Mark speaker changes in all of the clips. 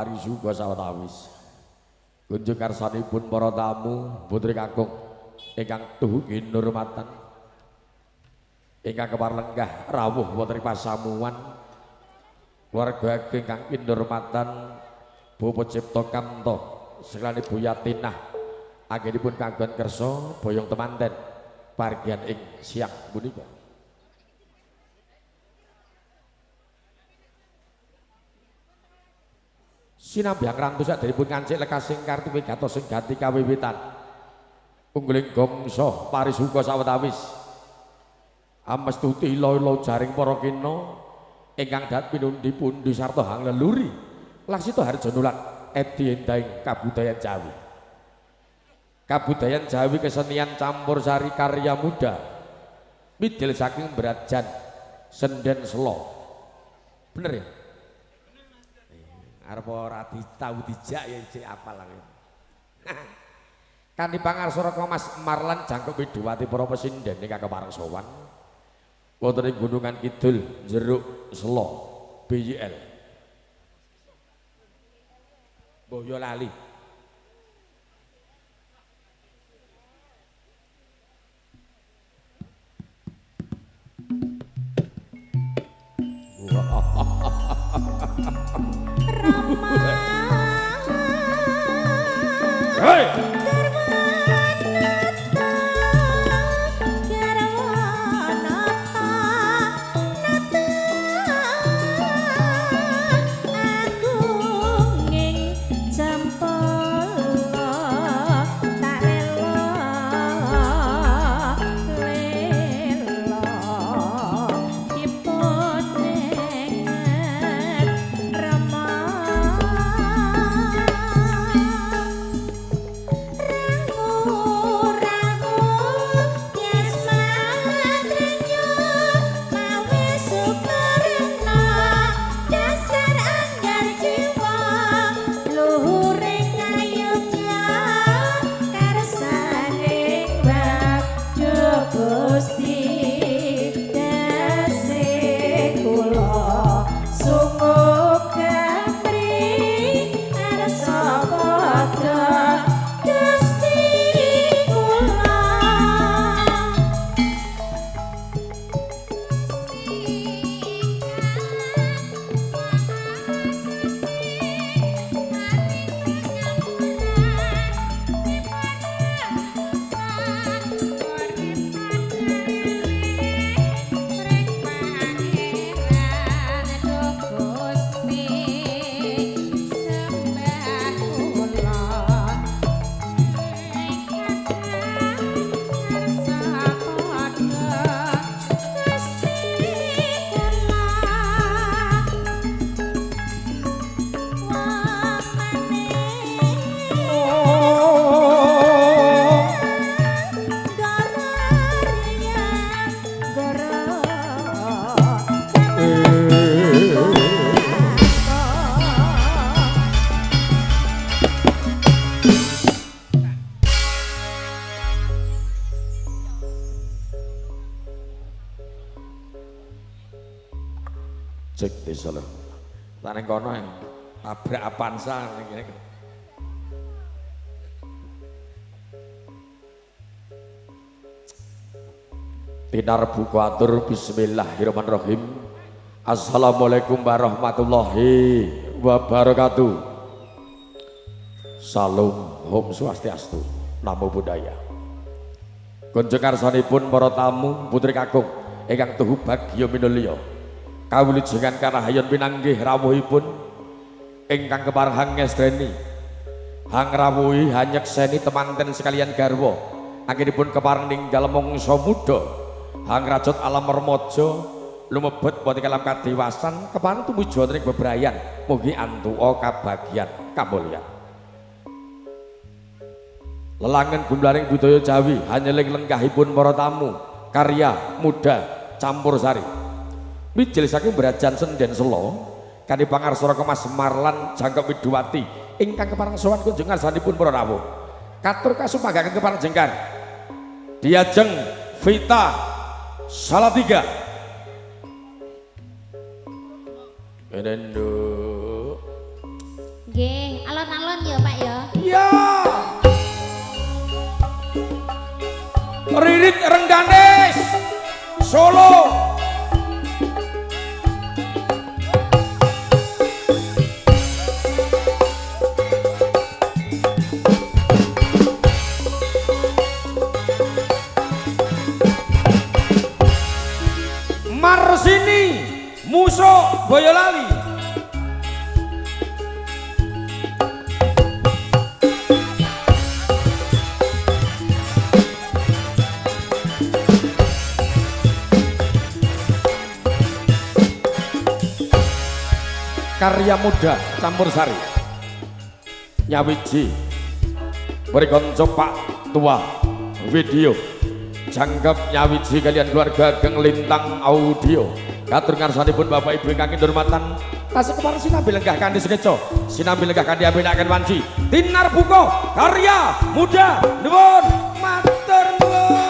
Speaker 1: Hari juga sawetawis. Kunjung karsanipun para tamu putri kakung ingkang tuhu kinurmatan. Ingkang keparlenggah rawuh wonten pasamuan. Keluarga ingkang kinurmatan Bapak Cipto Kamto sekalian Ibu Yatinah anggenipun kanggon kersa boyong temanten pargian ing siang punika. Sinambiang rantu saderipun kancik lekasing kartu wigatos sing ganti kawiwitan ungguling gongso parisuga sawetawis amestuti ilo-ilo jaring para kina ingkang dat pinundi-pundi sarta hang leluri laksita harjanulan edi endahing kabudayan Jawi. Kabudayan Jawi kesenian campur sari karya muda midil saking Brajan Senden Selo. Bener ya? Arep ora ditau dijak ya cek apal aku. Kanthi pangarsara Mas Marlan jangkep Widowati para pesinden ingkang kepareng sowan wonten ing Gunungan Kidul Jeruk Selo BYL. Mbah yo lali. Hey! Cek desa lho. Taneng kono tabrak Avanza ngene. Pinarbu kuatur bismillahirrahmanirrahim. Assalamualaikum warahmatullahi wabarakatuh. Salam Om Swastiastu. Namo Buddhaya. Kunjung karsanipun para tamu putri kakung ingkang tuhu bagya minulya. Kawulujengan karahayon pinanggih rawuhipun ingkang kepareng hang ngestreni hang rawuhi hanyekseni temanten sekalian garwa anggenipun kepareng ninggal mangsa muda hang rajut alam remaja lumebet boten kalam kadiwasan kepareng tumuju wonten ing bebrayan mugi antuka kabagyan kamulyan lelangen gumlaring budaya Jawi hanyeling lenggahipun para tamu karya muda campur sari mijil saking Brajan Senden Selo kanthi pangarsara Mas Marlan jangkep Widowati ingkang kepareng sowan kunjungan sanipun para rawuh katur kasumanggaken keparengjengan diajeng Vita Salatiga Enendo
Speaker 2: Nggih, alon-alon ya Pak ya.
Speaker 1: Iya. Ririt Rengganis Solo. Marsini Muso Boyolali. Karya muda campur sari nyawiji berikonco Pak Tua video jangkep nyawiji kalian keluarga Geng Lintang Audio katur ngarsanipun Bapak Ibu ingkang kinurmatan tasih kepara sinambi lenggah kanthi sekeco sinambi lenggah kanthi abenaken wanci tinar buko karya muda nuwun matur nuwun.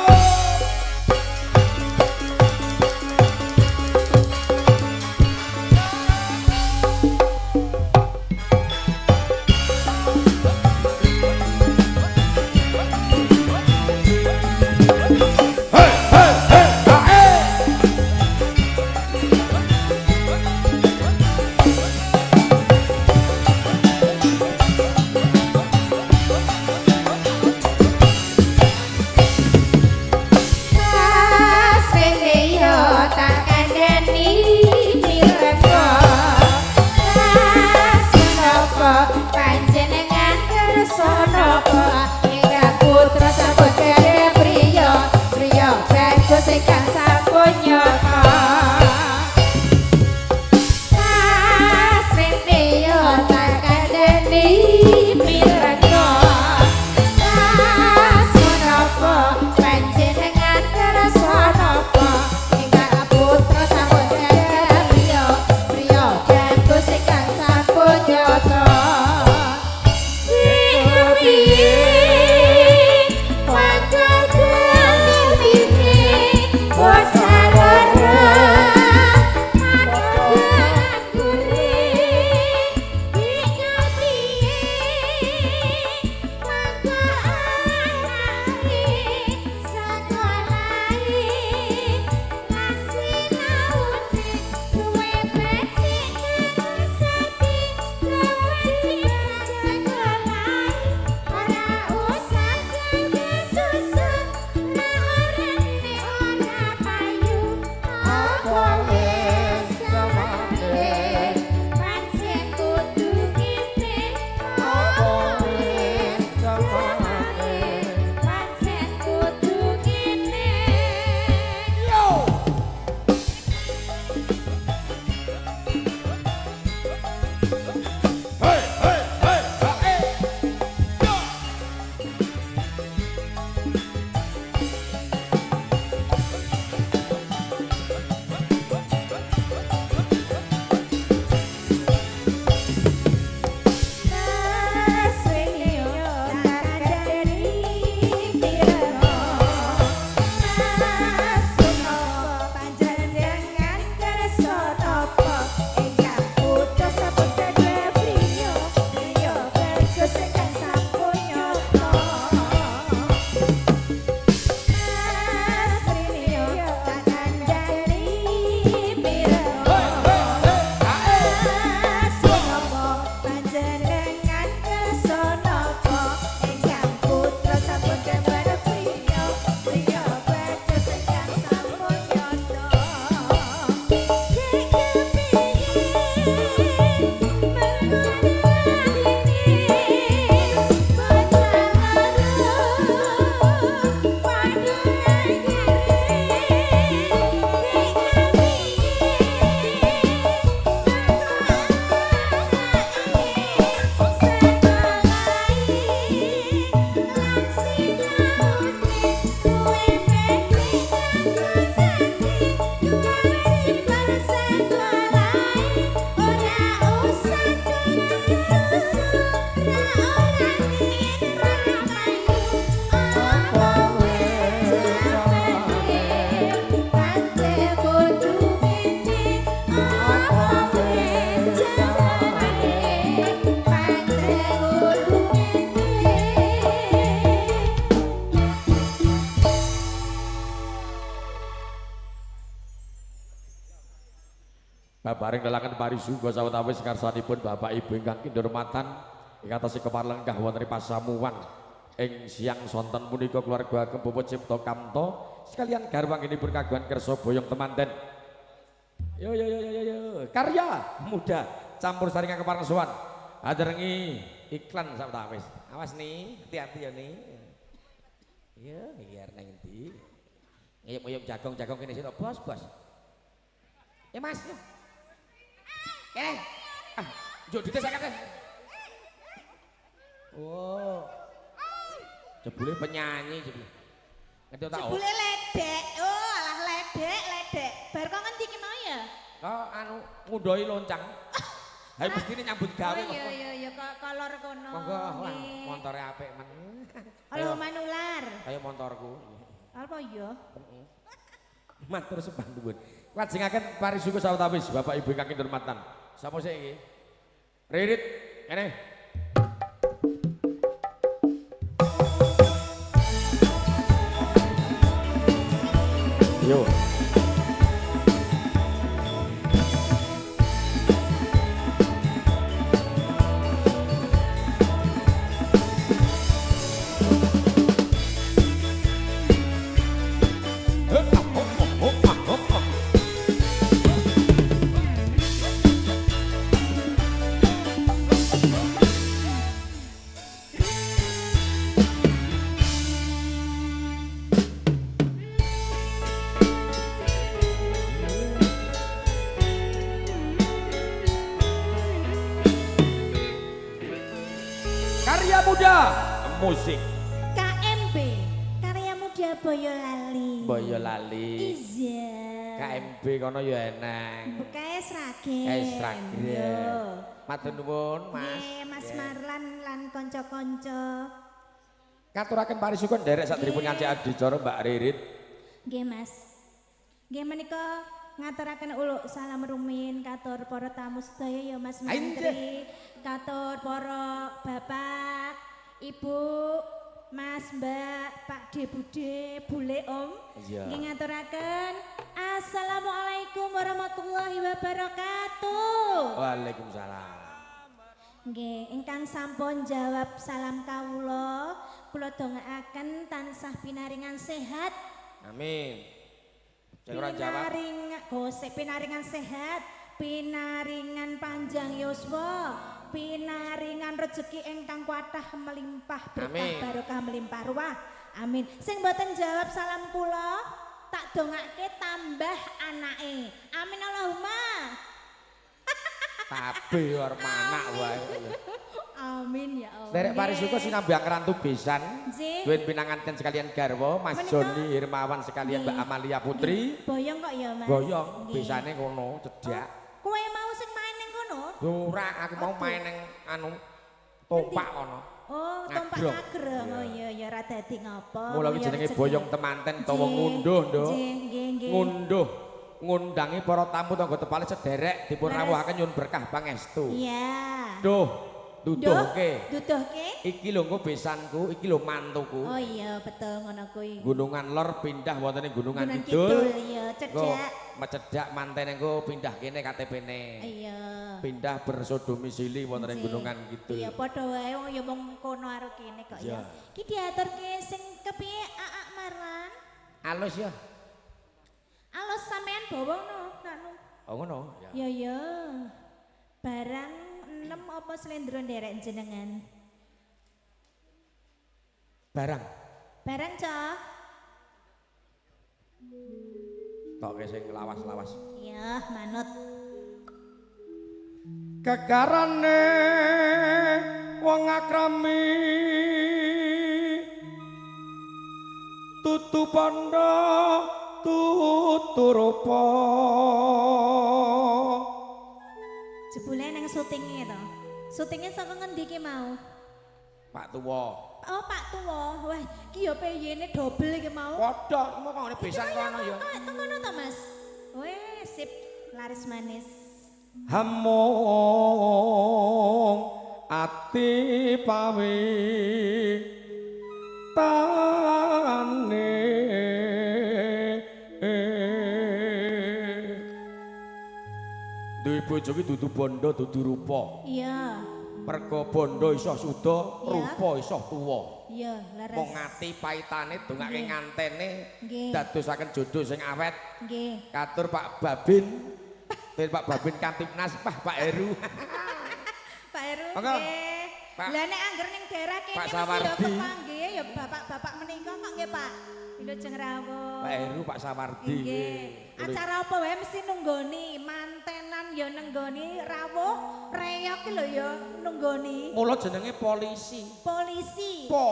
Speaker 1: babareng lelakan parisuga sawetawis karsanipun Bapak Ibu ingkang kinurmatan ing atas keparlenggah wonten pasamuwan ing siang sonten punika keluarga ageng Bapak Cipta Kamto sekalian garwanginipun kagungan kersa boyong temanten. Yo karya muda campur saringan keparengsuan aderengi iklan sawetawis. Awas nih, hati-hati ya nih. Iya, biar nang endi. Ngeyup-ngeyup jagong kene sik bos. Ya Mas. Kene. Ah, njuk dites sakit. Oh. Jebule penyanyi jebule. Ngerti tak?
Speaker 2: Jebule ledek. Oh, alah ledek. Bar kok ngendi ki mau ya?
Speaker 1: Oh, anu ngundohi loncang. Hai mestine nyambut gawe
Speaker 2: kok. Iya, kolor kono.
Speaker 1: Monggo, wah, montore apik men.
Speaker 2: Halo manular.
Speaker 1: Kaya montorku.
Speaker 2: Apa iya?
Speaker 1: Matur sembah nuwun. Lajengaken parisuga sawetawis Bapak Ibu ingkang kinurmatan. Sapa sik iki? Ririt, kene. Yo. Karya muda musik
Speaker 2: KMB Karya Muda Boyolali.
Speaker 1: Boyolali.
Speaker 2: Iya.
Speaker 1: KMB kono ya eneng.
Speaker 2: Bukae Sragen.
Speaker 1: Sragen. Matur nuwun, Mas.
Speaker 2: Nggih, Mas Marlan lan kanca-kanca.
Speaker 1: Katuraken parisuga nderek sadheripun ngancik adicara Mbak Ririt.
Speaker 2: Nggih, Mas. Nggih menika ngaturaken uluk salam rumin katur para tamu sedaya ya Mas Menteri, katur para bapak, ibu, Mas, Mbak, Pak De Bude, Bule Om. Nggih ngaturaken Assalamualaikum warahmatullahi wabarakatuh.
Speaker 1: Waalaikumsalam.
Speaker 2: Nggih, ingkang sampun jawab salam kawula, kula dongaaken tansah pinaringan sehat.
Speaker 1: Amin. Sing ora jawab.
Speaker 2: Pinaringan sehat, pinaringan panjang yuswa, pinaringan rezeki ingkang kuatah melimpah berkah barokah melimpah ruah. Amin. Sing mboten jawab salam kula, tak dongake tambah anake. Amin Allahumma.
Speaker 1: Kabeh arep anak wae.
Speaker 2: Amin ya Allah.
Speaker 1: Derek parisuga sinambi kerantu besan. Duwen pinanganten sekalian garwa Mas Joni Hirmawan sekalian Mbak Amalia Putri.
Speaker 2: Boyong kok ya Mas.
Speaker 1: Boyong besane kono cedak.
Speaker 2: Kowe mau sing main ning kono?
Speaker 1: Ora, aku mau main ning anu tompak kono.
Speaker 2: Oh, tompak agreng. Oh iya ya ora dadi ngopo.
Speaker 1: Mula iki jenenge boyong temanten utawa ngunduh, Nduk.
Speaker 2: Nggih.
Speaker 1: Ngunduh ngundangi para tamu tangga tepale sederek dipun rawuhaken nyuwun berkah pangestu.
Speaker 2: Iya.
Speaker 1: Duh. Duduhke. Iki lho engko besanku, iki lho mantuku.
Speaker 2: Oh iya, betul ngono kuwi.
Speaker 1: Gunungan Lor pindah wonten ing Gunungan Kidul.
Speaker 2: Iya, cedak.
Speaker 1: Mecedak mantene engko pindah kene KTP-ne.
Speaker 2: Iya.
Speaker 1: Pindah bersodomisili wonten ing Gunungan Kidul.
Speaker 2: Iya, padha wae wong ya mung kono karo kene kok ya. Iki diaturke sing kepiye Aa Marlan?
Speaker 1: Alus ya.
Speaker 2: Alus sampean bawa no, nanu.
Speaker 1: Oh ngono.
Speaker 2: Ya. Barang 6 apa slendro nderek jenengan?
Speaker 1: Barang,
Speaker 2: Cok.
Speaker 1: Toke sing lawas-lawas.
Speaker 2: Iya, manut.
Speaker 1: Kekarane wong akrami tutu panda tutu rupa.
Speaker 2: Jebule nang syutinge to. Syutinge saka ngendi ki mau?
Speaker 1: Pak Tuwa.
Speaker 2: Oh, Pak Tuwa. Wah, ki ya peyene dobel iki mau.
Speaker 1: Padha, mau kok besan kono ya.
Speaker 2: Ngono to, Mas. Weh, sip. Laris manis.
Speaker 1: Hamung ati pawi tane bojo ki dudu bondo dudu rupa.
Speaker 2: Iya.
Speaker 1: Mergo bondo iso suda, rupa iso tuwa.
Speaker 2: Iya, laras.
Speaker 1: Mung ngati paitane dongake ngantene
Speaker 2: Nggih.
Speaker 1: dadosaken jodoh sing awet.
Speaker 2: Nggih.
Speaker 1: Katur Pak Babin. Pak Babin Kantipnas, Pak Heru.
Speaker 2: Pak Heru.
Speaker 1: Monggo.
Speaker 2: Nggih.
Speaker 1: Pak.
Speaker 2: Lah nek angger ning daerah kene
Speaker 1: Pak
Speaker 2: mesti
Speaker 1: Sawardi.
Speaker 2: lho kepanggih ya bapak-bapak menika kok nggih Pak. Wilujeng rawuh.
Speaker 1: Pak Heru, Pak Sawardi.
Speaker 2: Nggih. Acara apa wae mesti nunggoni, mantenan ya nenggoni rawuh, reyok ki lho ya nunggoni.
Speaker 1: Mula jenenge polisi.
Speaker 2: Polisi.
Speaker 1: Po.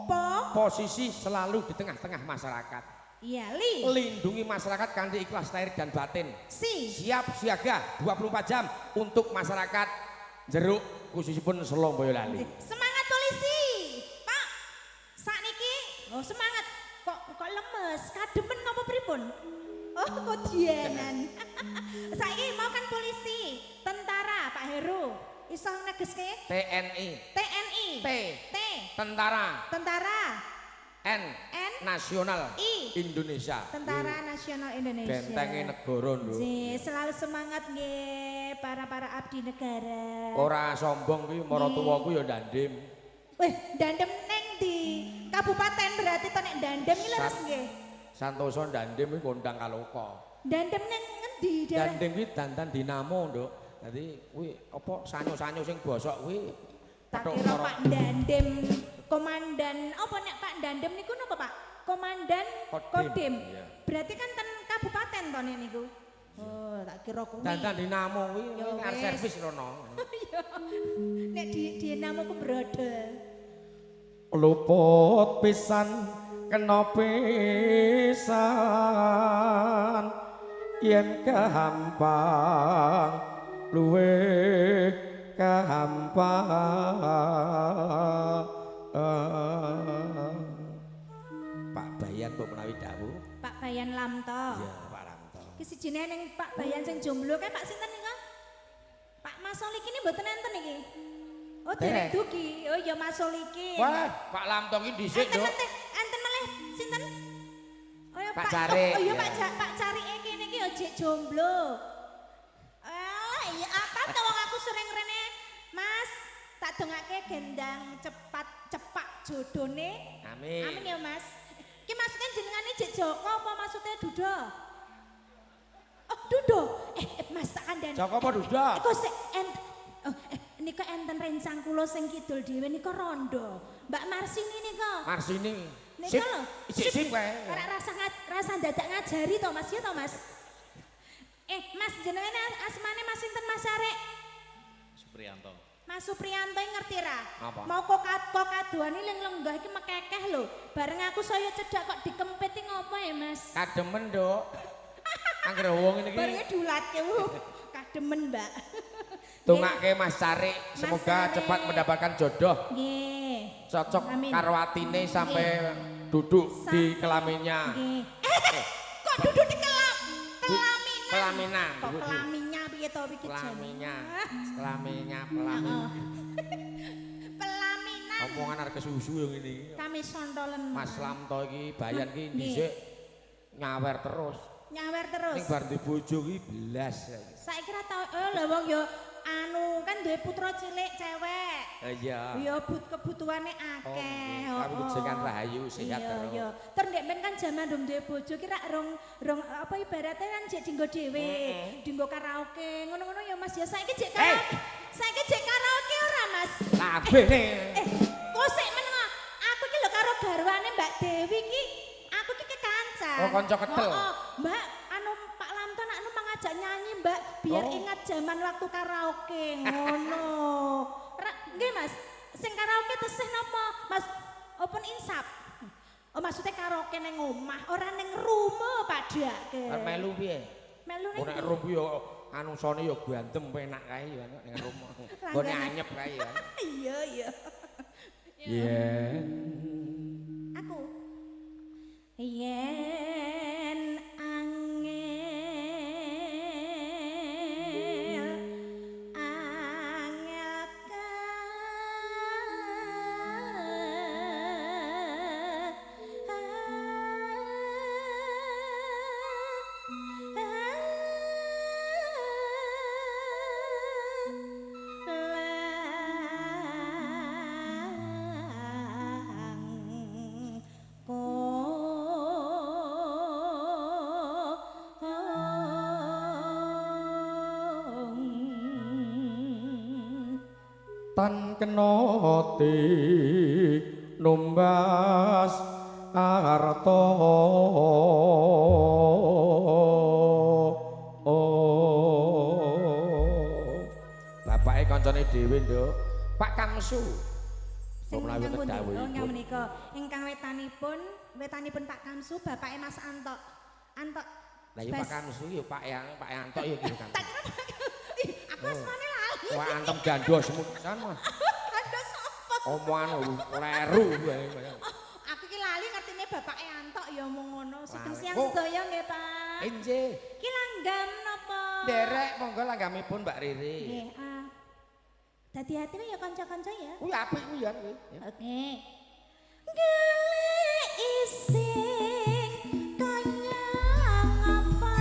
Speaker 2: Po.
Speaker 1: Posisi selalu di tengah-tengah masyarakat.
Speaker 2: Iya,
Speaker 1: Lindungi masyarakat kanthi ikhlas lahir dan batin. Siap siaga 24 jam untuk masyarakat jeruk khususipun Selo Boyolali.
Speaker 2: Semangat polisi. Pak. Sakniki oh semangat. Kok lemes, kademen napa pripun? Oh, kok dienan. Saiki mau kan polisi, tentara Pak Heru. Iso negeske?
Speaker 1: TNI.
Speaker 2: TNI.
Speaker 1: T.
Speaker 2: T.
Speaker 1: Tentara.
Speaker 2: Tentara.
Speaker 1: N.
Speaker 2: N.
Speaker 1: Nasional.
Speaker 2: I.
Speaker 1: Indonesia.
Speaker 2: Tentara Nasional Indonesia.
Speaker 1: Bentenge negara lho.
Speaker 2: Selalu semangat nggih para abdi negara.
Speaker 1: Ora sombong kuwi maratuwaku ya ndandim.
Speaker 2: Wih, dandem neng di kabupaten berarti to nek dandem iki leres nggih.
Speaker 1: Santoso ndandim kuwi kondang kaloka.
Speaker 2: Dandem neng ngendi daerah?
Speaker 1: Ndandim kuwi dandan dinamo, Nduk. Dadi kuwi apa sanyo-sanyo sing bosok kuwi
Speaker 2: Tak kira Pak Dandem komandan apa nek Pak Dandem niku napa Pak? Komandan Kodim.
Speaker 1: Iya.
Speaker 2: Berarti kan ten kabupaten to niku. Oh, tak kira kuwi.
Speaker 1: dandan dinamo kuwi
Speaker 2: Ya
Speaker 1: arep
Speaker 2: wis.
Speaker 1: servis rono.
Speaker 2: Iya. Nek di namo ku brodol.
Speaker 1: Luput pisan kena pisan yen gampang luwe gampang. Pak Bayan kok menawi dawuh.
Speaker 2: Pak Bayan Lamto.
Speaker 1: Iya, Pak Ramto.
Speaker 2: Ki sijine ning Pak Bayan sing jomblo kae Pak sinten niku? Pak Masolik ini mboten enten iki. Oh, derek dugi. Oh ya Masolikin.
Speaker 1: Wah, Pak Lamto ki dhisik, Nduk.
Speaker 2: Enten meleh sinten? Oh ya
Speaker 1: Pak Cari.
Speaker 2: Oh ya
Speaker 1: Ya.
Speaker 2: Pak Cari kene iki ya jek jomblo. Iya apa to wong aku sering rene. Mas, tak dongake gendang cepat jodone.
Speaker 1: Amin.
Speaker 2: Amin ya Mas. Ki maksudnya jenengane Jek Joko apa maksudnya Dudo? Oh, Dudo. Mas tak kandhani.
Speaker 1: Joko apa Duda?
Speaker 2: Kok sik nika enten rencang kula sing kidul dhewe nika rondo. Mbak Marsini nika.
Speaker 1: Marsini.
Speaker 2: Nika
Speaker 1: Sip.
Speaker 2: lho.
Speaker 1: Sip wae.
Speaker 2: Ora rasa dadak ngajari to Mas ya to Mas. Mas jenengane asmane Mas sinten Mas Arek?
Speaker 3: Supriyanto.
Speaker 2: Mas Supriyanto ngerti ra?
Speaker 1: Apa?
Speaker 2: Mau kokaduane ling lenggah iki mekekeh lho. Bareng aku saya cedak kok dikempit iki ngopo ya Mas?
Speaker 1: Kademen, Nduk. Angger wong ngene iki.
Speaker 2: Barenge diulatke kademen, Mbak.
Speaker 1: Tungake Mas Cari, semoga
Speaker 2: Cari.
Speaker 1: cepat mendapatkan jodoh.
Speaker 2: Nggih.
Speaker 1: Cocok
Speaker 2: Amin.
Speaker 1: karo atine sampai duduk di kelaminnya.
Speaker 2: Nggih. Kok duduk di kelaminan?
Speaker 1: Pelaminan.
Speaker 2: Kok kelaminya piye to iki
Speaker 1: Pelaminya.
Speaker 2: Pelaminan.
Speaker 1: Omongan arek kesusu yang ini.
Speaker 2: Kami sontolen.
Speaker 1: Mas Lamto iki bayan ki dhisik nyawer terus.
Speaker 2: Nyawer terus.
Speaker 1: Ning bar di bojo ki blas.
Speaker 2: Saiki ra tau lho wong ya anu kan duwe putra cilik cewek.
Speaker 1: Iya.
Speaker 2: Ya kebutuhane akeh.
Speaker 1: Kami kujengan rahayu sehat terus.
Speaker 2: Iya. Ter ndek men kan jaman dong duwe bojo ki rak rong apa ibaratnya kan jek dinggo dhewe, dinggo karaoke. Ngono-ngono ya Mas ya saiki jek karaoke. Saiki jek karaoke ora Mas?
Speaker 1: Labene.
Speaker 2: Kok sik menengo. Aku ki lho karo garwane Mbak Dewi ki. Aku ki kekancan.
Speaker 1: Oh, kanca ketel.
Speaker 2: Mbak, anu Pak Lamto nak anu mengajak nyanyi Mbak, biar ingat zaman waktu karaoke ngono. Nggih Mas, sing karaoke tesih napa? Mas, open insap. Oh maksudnya karaoke neng omah, ora neng rumah padake.
Speaker 1: Arep melu piye?
Speaker 2: Melu neng.
Speaker 1: Nek rumah yo anu sone yo gandem penak kae yo ning rumah. Gone anyep kae ya.
Speaker 2: Iya, iya.
Speaker 1: Yen
Speaker 2: Aku. Yen angel
Speaker 1: tan kena numbas arta bapake kancane dhewe nduk Pak Kamsu
Speaker 2: Sing
Speaker 1: menawi
Speaker 2: ingkang pundi?
Speaker 1: kedawuhipun.
Speaker 2: Oh, ingkang menika ingkang wetanipun Pak Kamsu, bapake Mas Antok. Antok.
Speaker 1: Lah ya Pak Kamsu ya Pak Antok ya gitu kan.
Speaker 2: Tak kira Pak. Ih, aku asmane lali.
Speaker 1: Wah antem gandos semutan mah.
Speaker 2: Gandos sapa?
Speaker 1: Omongan leru wae.
Speaker 2: Aku iki lali ngertine bapake Antok ya mung ngono. Sugeng
Speaker 1: Lali.
Speaker 2: siang
Speaker 1: Oh.
Speaker 2: sedaya nggih, Pak.
Speaker 1: Injih.
Speaker 2: Ki langgam napa?
Speaker 1: Derek monggo langgamipun Mbak Riri.
Speaker 2: Nggih, hati-hati ya kanca-kanca ya.
Speaker 1: Kuwi apik kuwi ya kuwi.
Speaker 2: Oke. Golek ising kaya ngapa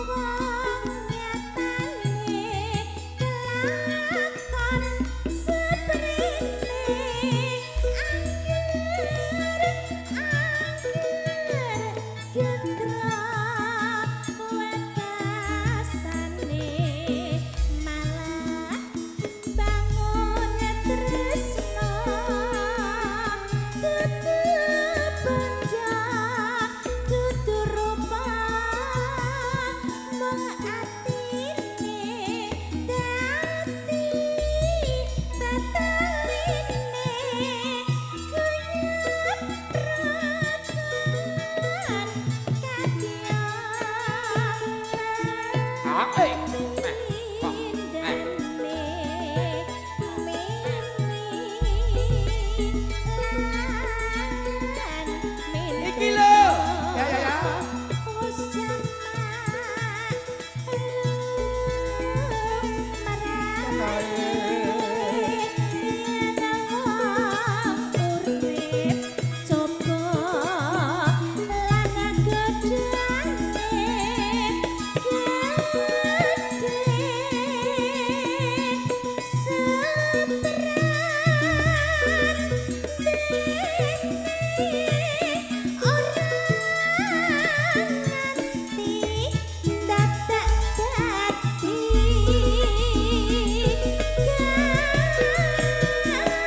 Speaker 2: wong nyatane kelakon seprene angger gendra wekasane malah bangun tresno tutu banja tutu rupa mung atine dadi tataline kuyup rakan kadya
Speaker 1: Apik. Iki lho. Ya ya ya.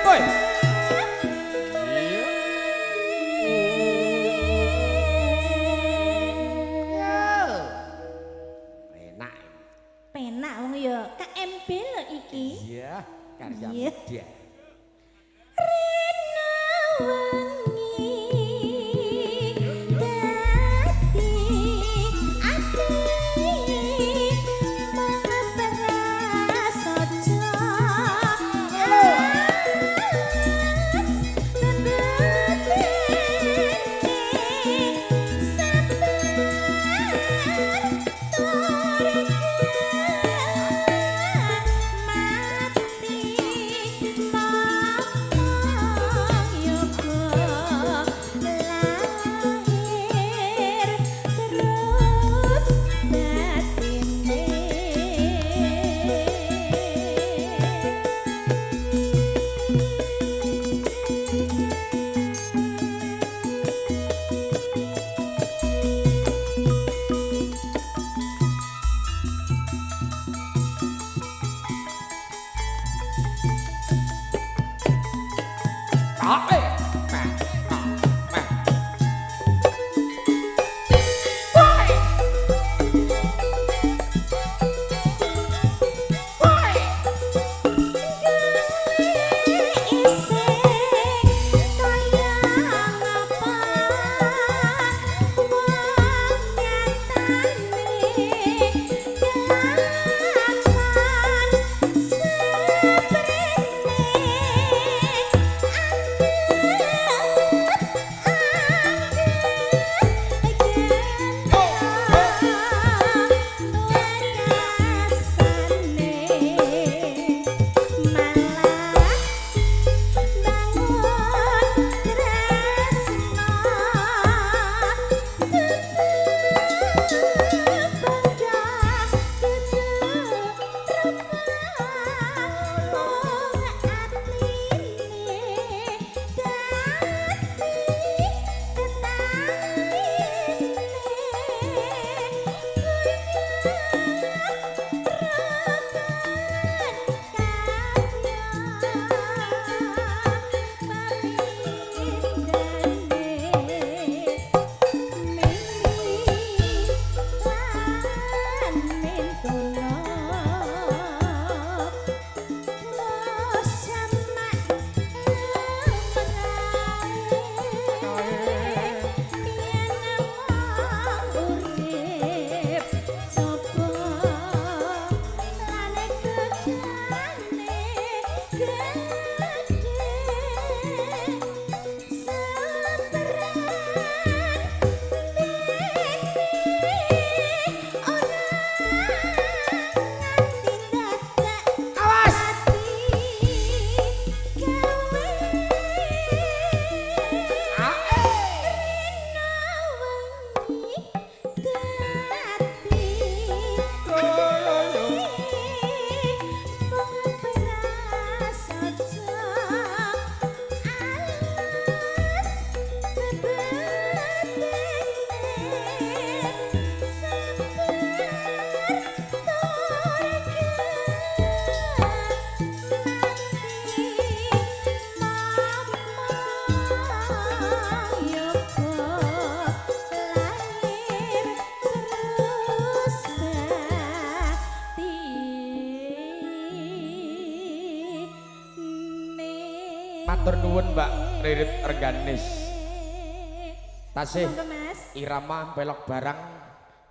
Speaker 1: Woi. Iya. Enak.
Speaker 2: Penak wong ya KMB lho iki.
Speaker 1: Iya, karya
Speaker 2: Iya.
Speaker 1: muda.
Speaker 2: Rena wengi dadi ati mengeprasaja
Speaker 1: Apik.
Speaker 2: Seprene
Speaker 1: Matur nuwun Mbak Ririt Rengganis. Tasih
Speaker 2: Monggo, Mas.
Speaker 1: irama belok barang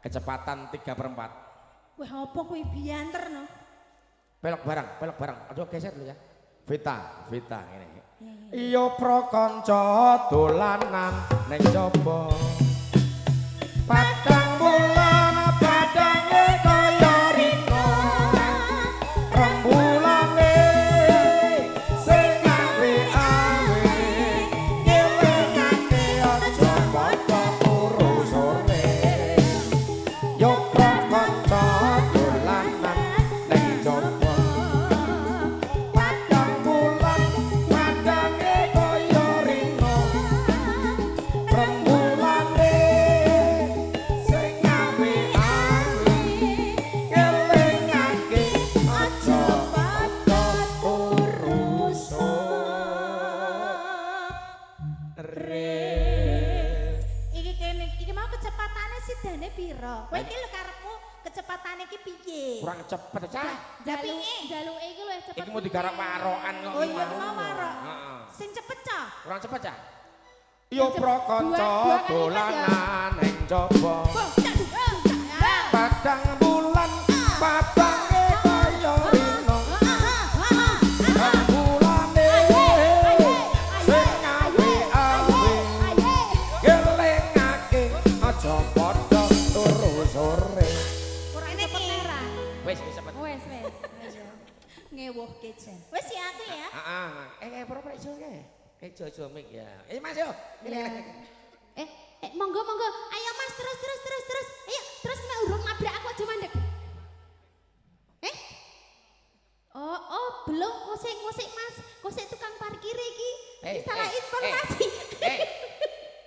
Speaker 1: kecepatan 3/4.
Speaker 2: Wah, apa kuwi bianter no?
Speaker 1: Belok barang. Aduh geser dulu ya. Vita ngene.
Speaker 2: Ya.
Speaker 1: Iya pro kanca dolanan ning jaba. Padang bulan padange kaya rino. Rembulane sing awe-awe. Ngelingake aja padha turu sore. Yo pro kanca dolanan ning jaba. Padang bulan padange kaya rino. Rembulane sing awe-awe. Ngelingake aja padha turu sore.
Speaker 2: Iki mau kecepatane sidane pira? Kowe iki lho karepmu kecepatane iki piye?
Speaker 1: Kurang cepet cah.
Speaker 2: Jaluke iki lho cepet.
Speaker 1: Iki mau digarap marokan kok.
Speaker 2: Oh iya mau marok.
Speaker 1: Heeh.
Speaker 2: Sing cepet cah.
Speaker 1: Kurang cepet cah. Yo pro kanca
Speaker 2: Dua kali
Speaker 1: dolanan ning jaba. Padang bulan padange kaya rino. Rembulane sing awe-awe. Ngelingake aja padha turu sore.
Speaker 2: Ora cepet merah.
Speaker 1: Wis cepet.
Speaker 2: Wes. Ayo. Ngewuhke jan. Wis ya aku ya.
Speaker 1: Heeh. Pura-pura iso kae. Ijo mik ya. Mas yo.
Speaker 2: Ya. Monggo. Ayo Mas terus. Ayo, terus nek urung nabrak aku aja mandek. Oh, belum ngosek Mas. Ngosek tukang parkir iki. Salah informasi.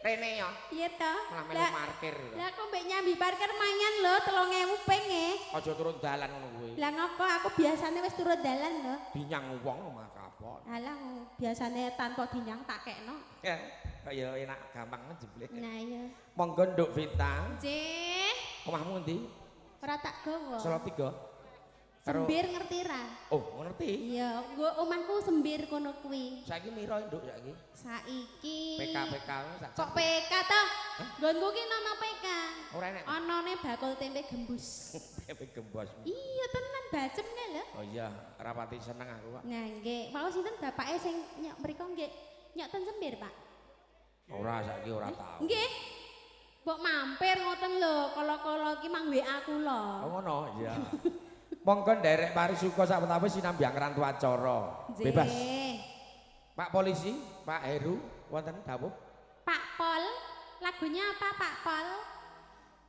Speaker 1: Rene yo.
Speaker 2: Iya toh.
Speaker 1: Malah melu parkir.
Speaker 2: Lah kok mbek nyambi parkir manyan lho 3.000 ping e.
Speaker 1: Aja turun dalan ngono kuwi.
Speaker 2: Lah ngoko aku biasanya wis turun dalan lho.
Speaker 1: Dinyang wong mah kapok.
Speaker 2: Alah biasanya tanpa dinyang tak kekno.
Speaker 1: Ya, kaya enak gampang njeblek.
Speaker 2: Nah iya.
Speaker 1: Monggo Nduk Vita.
Speaker 2: Nggih.
Speaker 1: Omahmu ndi?
Speaker 2: Ora tak gawa.
Speaker 1: Solo 3.
Speaker 2: Sembir ngerti ra?
Speaker 1: Oh, ngerti.
Speaker 2: Iya, nggo omahku sembir kono kuwi.
Speaker 1: Saiki mira Nduk saiki.
Speaker 2: Saiki.
Speaker 1: PK sak.
Speaker 2: Kok PK to? Nggonku ki nono PK.
Speaker 1: Ora enek.
Speaker 2: Onone bakul tempe gembus.
Speaker 1: Tempe gembos.
Speaker 2: Iya tenan bacemne lho.
Speaker 1: Oh iya, rapati seneng aku, Pak.
Speaker 2: Nah, nggih. Mau sinten bapake sing nyok mriko nggih nyok ten sembir, Pak?
Speaker 1: Ora saiki ora tau.
Speaker 2: Nggih. Mbok mampir ngoten lho, kala-kala iki mang WA kula.
Speaker 1: Oh ngono, iya. Monggo nderek parisuka sawetawis sinambi ngrantu acara. Bebas. Pak Polisi, Pak Heru, wonten dawuh.
Speaker 2: Pak Pol, lagunya apa Pak Pol?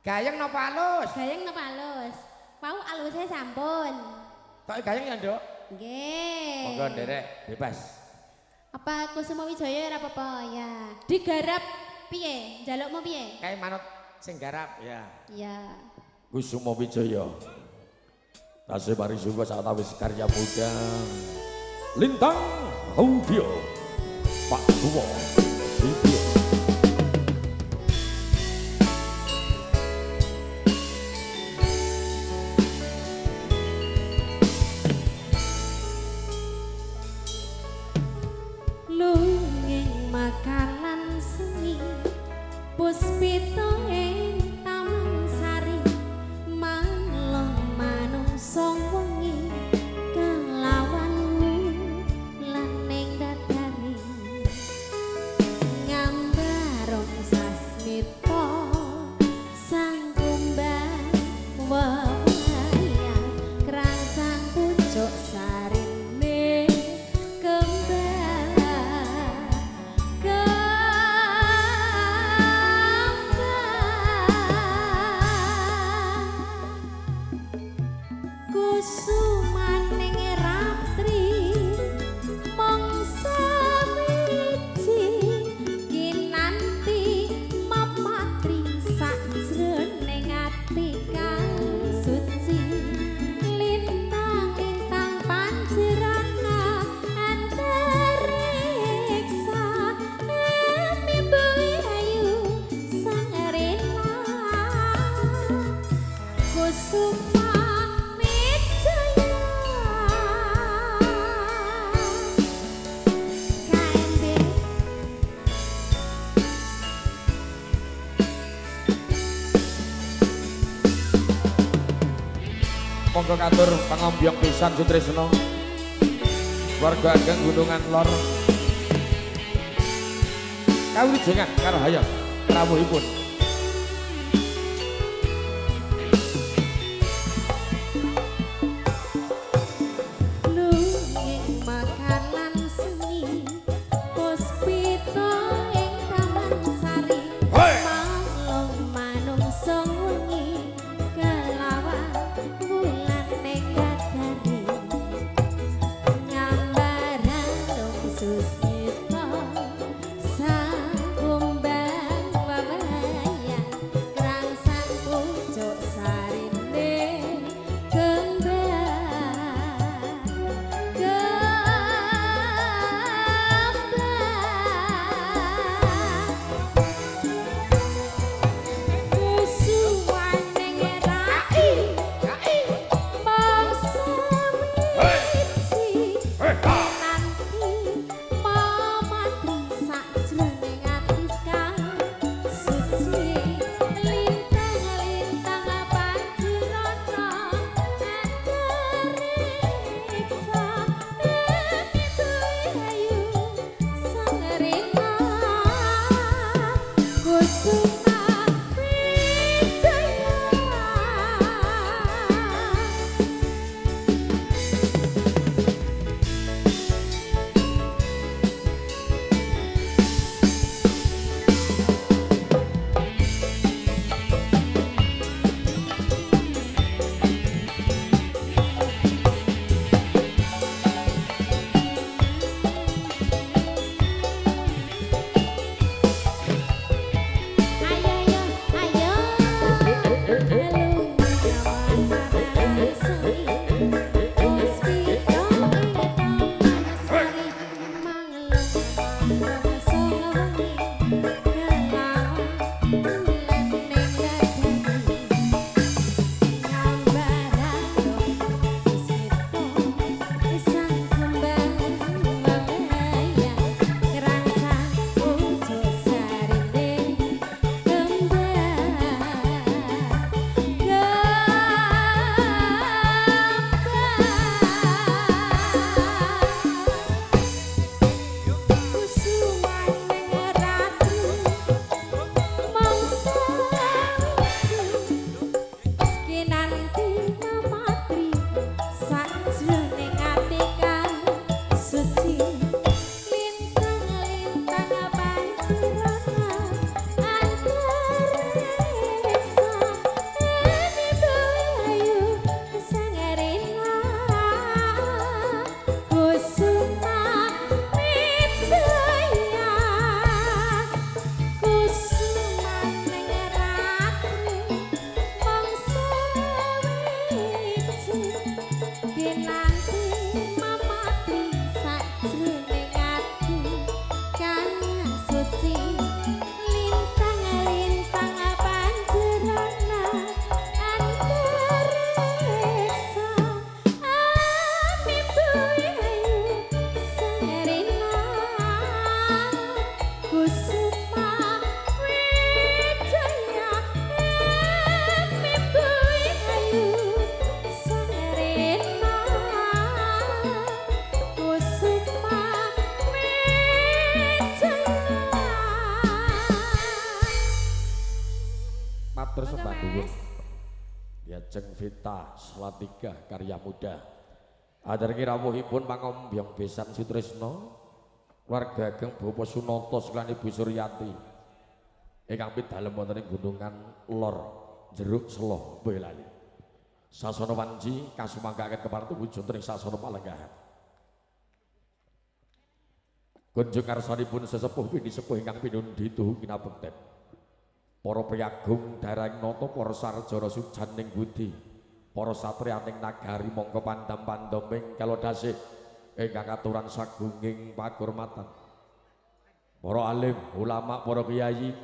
Speaker 1: Gayeng napa alus?
Speaker 2: Gayeng napa halus? Mau alusnya sampun.
Speaker 1: Tok gayeng ya, Nduk?
Speaker 2: Nggih.
Speaker 1: Monggo nderek, bebas.
Speaker 2: Apa Kusuma Wijaya ora apa-apa ya. Digarap piye? Njalukmu piye?
Speaker 1: Kae manut sing garap ya.
Speaker 2: Ya.
Speaker 1: Kusuma Wijaya. Tasih parisuka sawetawis karya muda. Lintang Audio. Pak Suwo. Video.
Speaker 2: Lunging makanan seni puspita ing taman sari manglong manungsa wengi kelawanmu lan ning dadari ngambarong sasmita sang kumbang wewaya krangsang pucuk sarine kembang
Speaker 1: monggo katur pangombyong pisan Sutrisno. Warga ageng Gunungan Lor. Kawijengan karo hayang rawuhipun. Matur sembah dhuwur. Diajeng Vita Salatiga karya muda. Adarenge rawuhipun pangombyong besan Sutrisno. Warga ageng Bapak Sunata sekalian Ibu Suryati. Ingkang pidalem wonten ing Gunungan Lor, Jeruk Selo, Boyolali. Sasana wanci kasumangkaken kepartu wujud ing sasana palenggahan. Kunjung karsanipun sesepuh pini sepuh ingkang pinundi tuhu kinabekten. Para priyagung darahing nata para sarjana sujaning budi. Para satriyaning nagari mongko pandam-pandaming kelodasih ingkang katuran sagunging pagurmatan. Para alim, ulama, para kiai,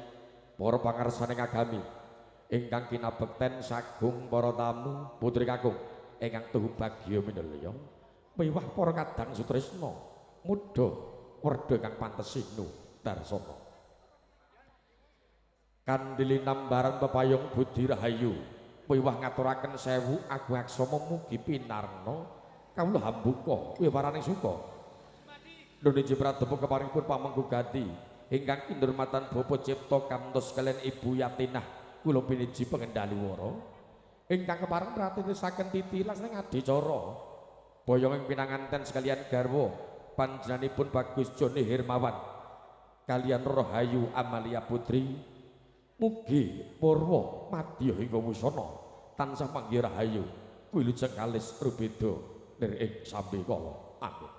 Speaker 1: para pangarsaning agami ingkang kinabekten sagung para tamu putri kakung ingkang tuhu bagya minulya miwah para kadang Sutrisno muda werda kang pantesinu darsana kandili nambaran pepayung budi rahayu wiwah ngaturaken sewu agung aksama mugi pinarna kawula hambuka wiwaraning suka nuhun Pradepa keparingipun pamengku gati ingkang kinurmatan Bapa Cipta kantos kalian Ibu Yatinah kula piniji pengendali wara ingkang kepareng pratitisaken titilas ing adicara boyong ing pinanganten sekalian garwa panjenenganipun Bagus Joni Hermawan kalian Rahayu Amalia Putri mugi purwa madya hingga wusana tansah panggih rahayu wilujeng kalis rubeda nir ing sambi kala amin.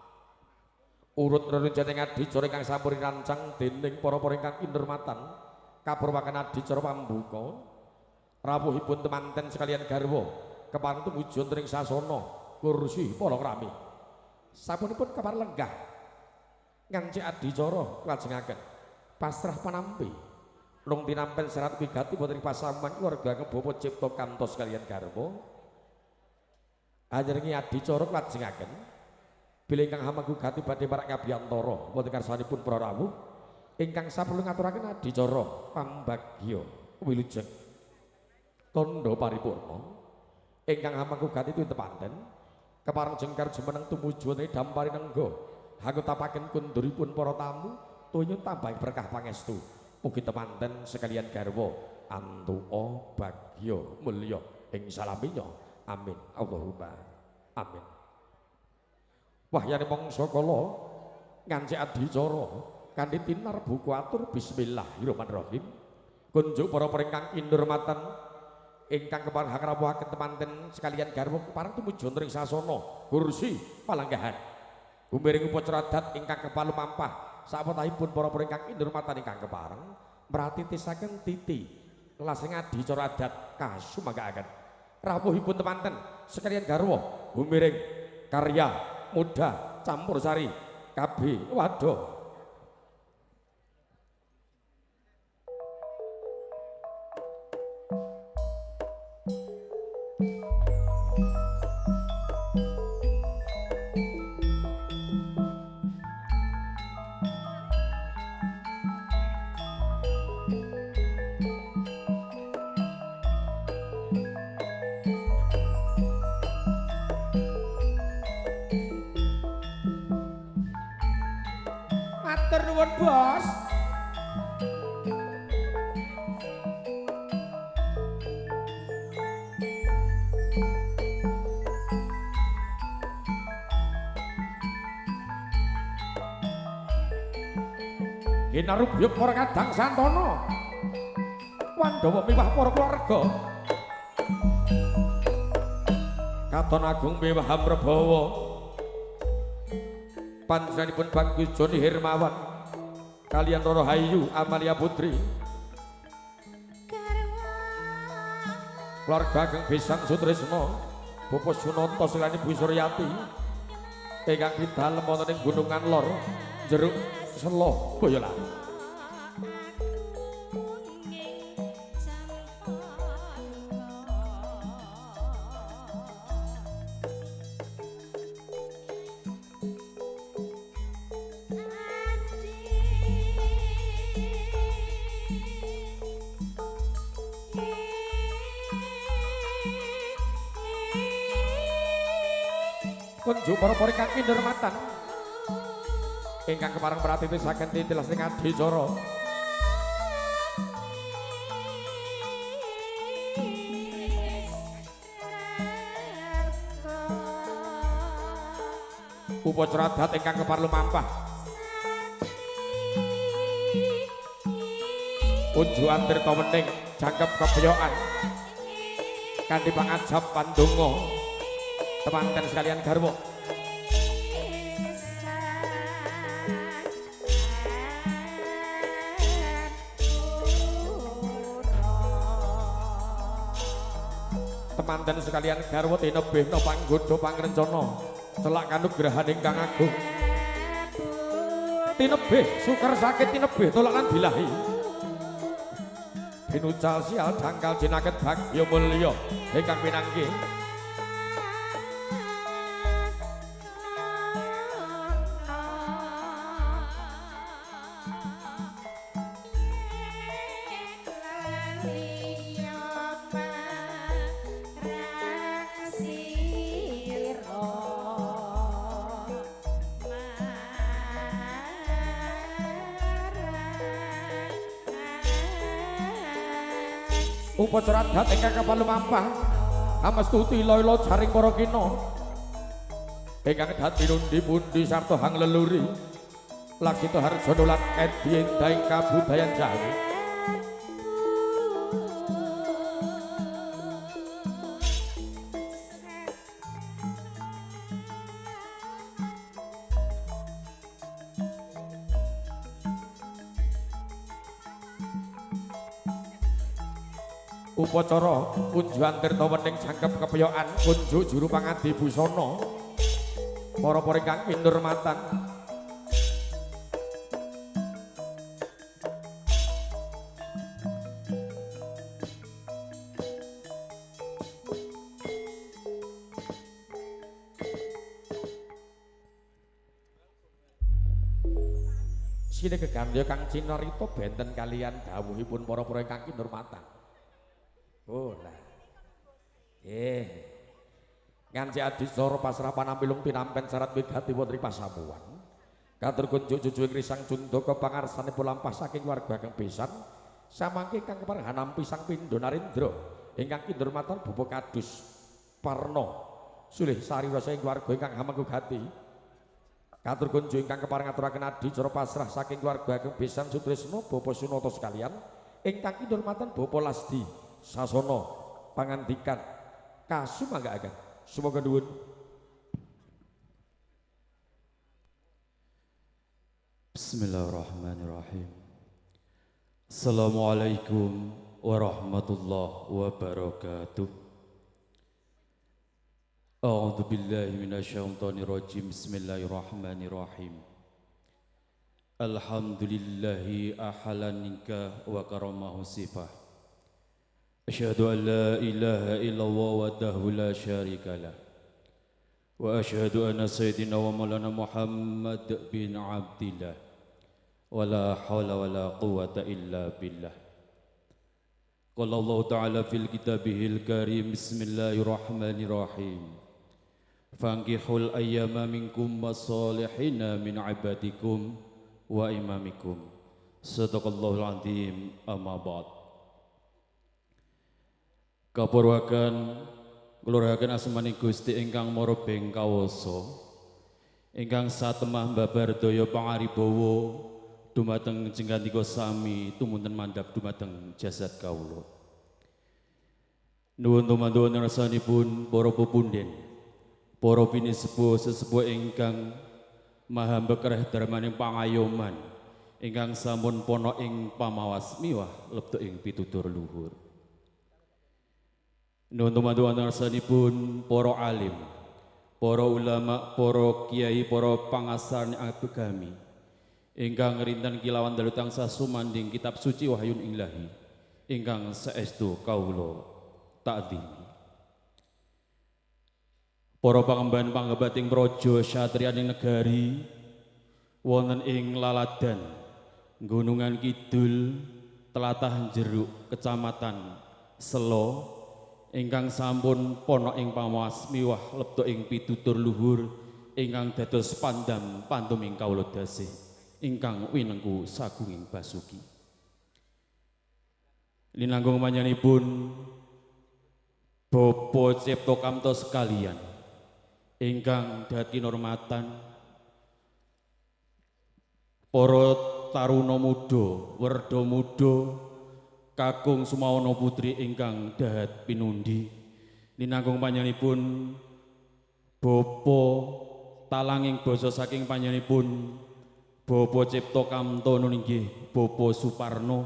Speaker 1: Urut rerencaning adicara ingkang sampun rancang dening para-para ingkang kinurmatan kapurwaken adicara pambuka rawuhipun temanten sekalian garwa kepareng tumuju wonten ing sasana kursi para krami sapunipun kepar lenggah ngancik adicara klajengaken pasrah panampi nung tinampen serat wigati boten pasaman keluarga Bapa Cipta kantos kalian garwa ajarengi adicara klajengaken bilih ingkang hamagu gati badhe marak kabiyantara wonten karsanipun para rawuh ingkang saperlu ngaturaken adicara pambagya wilujeng tandha paripurna ingkang hamagu gati tuwin tepanten kepareng jengkar jumeneng tumuju wonten dampari nengga hangutapaken kunduripun para tamu tunyun tambah berkah pangestu mugi temanten sekalian garwa antuka bagya mulya ing salaminya amin Allahumma amin. Wahyane mangsa kala ngancik adicara kanthi tinar buku atur bismillahirrahmanirrahim kunjuk para ingkang kinurmatan ingkang kepareng rawuhaken temanten sekalian garwa kepareng tumuju wonten ing sasana kursi palanggahan bumiring upacara adat ingkang kepalu mampah sapatahipun para ingkang kinurmatan ingkang kepareng mratitisaken titi lasing adicara adat kasumanggaken rawuhipun temanten sekalian garwa bumiring karya muda campur sari KB waduh matur nuwun bos. Ginarubyuk para kadang santana Wandawa miwah para keluarga Katon Agung miwah Amrebawa panjenenganipun Bagus Joni Hermawan kalian Rahayu Amalia Putri keluarga Ageng Besan Sutrisno Bapak Sunanta Silani Bu Suryati ingkang didalem wonten ing Gunungan Lor Jeruk Selo Boyolali kunjuk para ingkang kinurmatan ingkang kepareng pratitisaken titilas ing adicara upacara adat ingkang kepareng lumampah unjukan tirta wening jangkep kebeyokan kanthi pangajab pandonga temanten sekalian garwa temanten sekalian garwa tinebihna panggodha pangrencana celak kanugrahan ingkang agung tinebih sukar sakit tinebih tolak lan bilahi pinucal sial dangkal jinaket bagya mulya ingkang pinanggih upacara adat ingkang kapal lumampah amastuti ilo-ilo jaring para kina ingkang dadi pundi-pundi sarta hang leluri laksita harjana lan edi endahing kabudayan Jawi. Upacara kunjuan tirta wening jangkep kepeyokan kunjuk juru pangadi busana para-para ingkang kinurmatan sine gegandya Kang Cinarita benten kalian dawuhipun para-para ingkang kinurmatan. Oh lah. Nganci adisara pasrah panampilung pinampen syarat wigati wonten pasamuwan. Katur kunjuk jujuing risang Jundaka pangarsanipun lampah saking warga kang besan samangke kang keparenghanan pisang pindha narendra ingkang kinurmatan Bapak Kadus Parna sulih sari rasa ing warga ingkang hamengku gati. Katur kunjuk ingkang kepareng ngaturaken adicara pasrah saking warga kang besan Sutresna Bapak Sunata sekalian ingkang kinurmatan Bapak Lasdi Sasana pangandikan kasumanggaaken semoga nuwun.
Speaker 4: Bismillahirrahmanirrahim. Assalamualaikum warahmatullahi wabarakatuh. A'udzu billahi minasyaitonir rajim. Bismillahirrahmanirrahim. Alhamdulillahi ahalanika wa karamahu sifah. Asyhadu an la ilaha illallah wahdahu la syarika lah. Wa asyhadu anna sayyidina wa maulana Muhammad bin Abdillah. Wa la haula wa la quwwata illa billah. Qala Allah Ta'ala fil kitabihil karim. Bismillahirrahmanirrahim. Fankihul ayyama minkum wassalihina min ibadikum wa imamikum. Sadaqallahul azim. Amma ba'd. Kapurwakan nglurahaken asmani Gusti ingkang mara bengkawasa ingkang satemah mbabar daya pangaribawa dumateng jenggantika sami tumunten mandhap dumateng jasad kawula. Nuwun tumanduwun rasanipun para pepunden, para pinisepuh sesepuh ingkang maha bekereh darmaning pangayoman ingkang sampun pono ing pamawas miwah lebet ing pitutur luhur. Nuwun tumanduwun rasanipun para alim, para ulama, para kiai, para pangasarane agami ingkang rinten kilawan dalu tansah sumanding kitab suci wahyun ilahi ingkang saestu kawula ta'dhimi. Para pangemban panggebating praja satriyaning negari wonten ing laladan Gunungan Kidul tlatah Jeruk Kecamatan Selo ingkang sampun pono ing pamawas miwah lebto ing pitutur luhur ingkang dados pandam pantuming kawula dasih ingkang winengku sagunging basuki. Linanggung manyanipun Bapak Cipto Kamto sekalian ingkang dadi normatan para taruna muda, werda muda kakung sumawana putri ingkang dahat pinundi. Linanggung panjenenganipun Bapa talanging basa saking panjenenganipun Bapa Cipto Kamto nunggih Bapa Suparno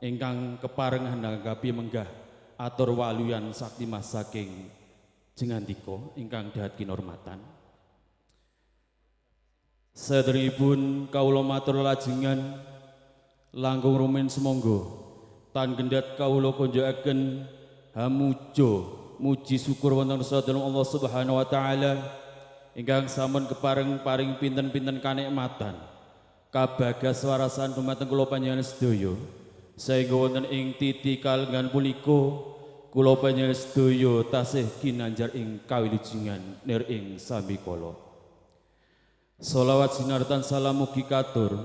Speaker 4: ingkang kepareng handhanggapi menggah atur waluyan sakti mas saking jengandika ingkang dahat kinurmatan. Saderengipun kawula matur lajengan langkung rumin semonggo tan gendat kawula kunjukaken hamuja muji syukur wonten sadereng Allah Subhanahu wa taala ingkang sampun kepareng paring pinten-pinten kanikmatan kabagas warasan dumateng kula panjenengan sedaya saengga wonten ing titi kalenggan punika kula panjenengan sedaya tasih kinanjar ing kawilujengan nir ing sambikala. Sholawat sinartan salam mugi katur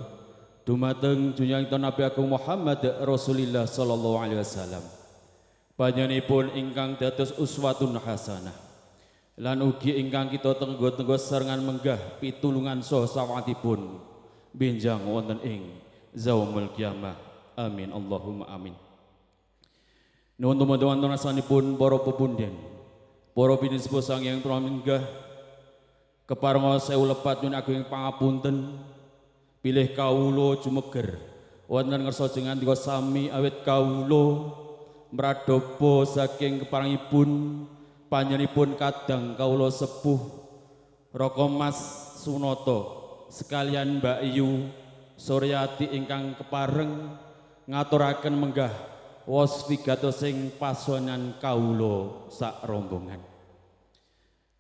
Speaker 4: dumateng junjungan Nabi Agung Muhammad Rasulullah sallallahu alaihi wasallam. panjenenganipun ingkang dados uswatun hasanah lan ugi ingkang kita tenggo-tenggo serengan menggah pitulungan saha sawatipun benjang wonten ing zaumul kiamah. Amin Allahumma amin. Nuwun tumedha wonten asanipun para pepunden, para pinisepuh sangyang tuwa menggah keparenga sewu lepat nyuwun agung pangapunten pilih kawula jumeger wonten ngarsa jenengan dika sami awit kawula mradhapa saking keparengipun panjenenganipun kadang kawula sepuh Raka Mas Sunata sekalian Mbak Yu Suryati ingkang kepareng ngaturaken menggah wos wigatos sing pasonan kawula sak rombongan.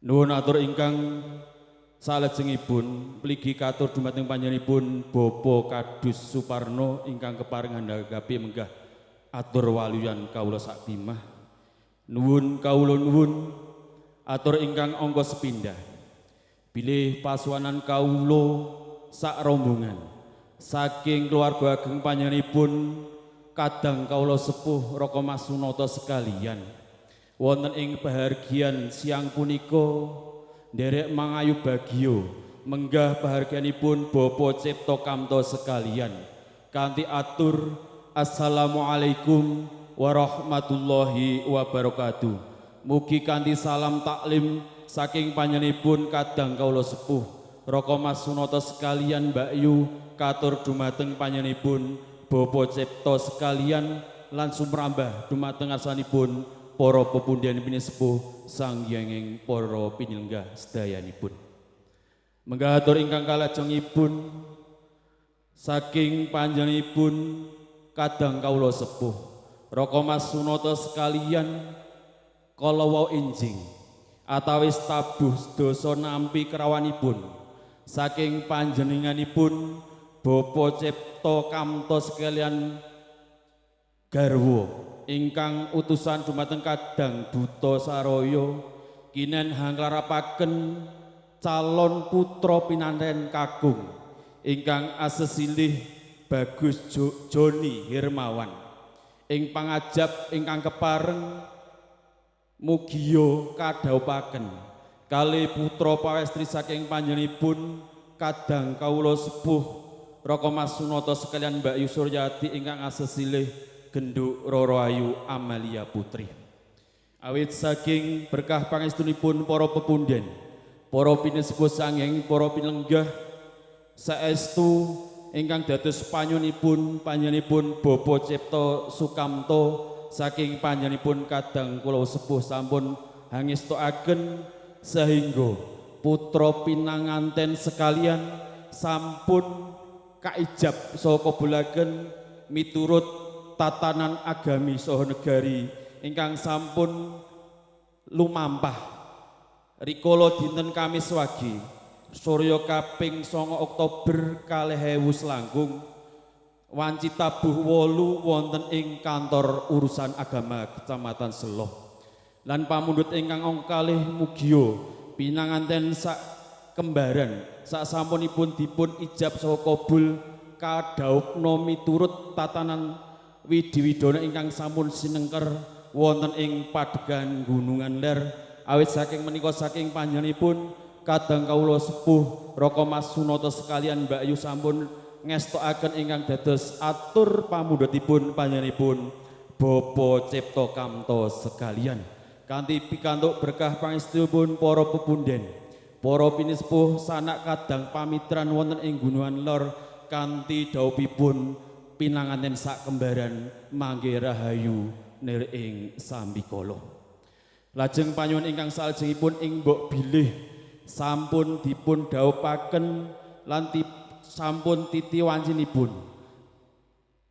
Speaker 4: Nuwun atur ingkang salajengipun pligi katur dumateng panjenenganipun Bapak Kadus Suparno ingkang kepareng ngandhakapi menggah atur waluyan kawula sak timah. Nuwun kawula nuwun atur ingkang angka sepindhah bilih pasuwanan kawula sak rombongan saking keluarga ageng panjenenganipun kadang kawula sepuh Raka Mas Sunata sekalian wonten ing pahargyan siang punika nderek mangayu bagio menggah pahargyanipun Bapak Cipta Kamto sekalian kanthi atur assalamualaikum warahmatullahi wabarakatuh. Mugi kanthi salam taklim saking panjenenganipun kadang kawula sepuh Raka Mas Sunata sekalian Mbak Yu katur dumateng panjenenganipun Bapak Cipta sekalian lan sumrambah dumateng arsanipun para pepunden pinisepuh sanggenging para pinyenenggah sedayanipun. Menggah atur ingkang kalajengipun saking panjenenganipun kadang kawula sepuh Raka Mas Sunata sekalian kalawa enjing atawis tabuh dosa nampi kerawanipun saking panjenenganipun Bapak Cipta Kamto sekalian garwa ingkang utusan dumateng kadang Duta Saraya kinen hanglarapaken calon putra pinanten kakung ingkang asesilih Bagus Joni Hermawan ing pangajab ingkang kepareng mugiya kadhaupaken kalih putra pawestri saking panjenenganipun kadang kawula sepuh Raka Mas Sunata sekalian Mbak Yu Suryati ingkang asesilih Genduk Roro Ayu Amalia Putri. Awit saking berkah pangestunipun para pepunden, para pinisepuh sanggeng, para pinenggah saestu ingkang dados panyunipun panjenenganipun Bapak Cipta Sukamto saking panjenenganipun kadang kula sepuh sampun hangestokaken sehingga putra pinanganten sekalian sampun kaijab saha kabulaken miturut tatanan agami saha negari ingkang sampun lumampah rikala dinten Kamis wagi Surya kaping 9 Oktober 2019 wanci tabuh 8 wonten ing kantor urusan agama Kecamatan Selo lan pamundhut ingkang angka kalih mugiya pinanganten sak kembaran sak sampunipun dipun ijab saha kabul kadhaupna miturut tatanan widi-widana ingkang sampun sinengker wonten ing Padegan Gunungan Ler awit saking menika saking panjenenganipun kadang kawula sepuh Raka Mas Sunata sekalian Mbak Yu sampun ngestokaken ingkang dados atur pamundhutipun panjenenganipun Bapak Cipta Kamto sekalian kanthi pikantuk berkah pangestunipun para pepunden para pinisepuh sanak kadang pamitran wonten ing Gunungan Lor kanthi dhawuhipun pinanganten sak kembaran mangke rahayu nir ing sambikala. Lajeng panyuwun ingkang salajengipun ing mbok bilih sampun dipun dhawuhaken lan sampun titi wancinipun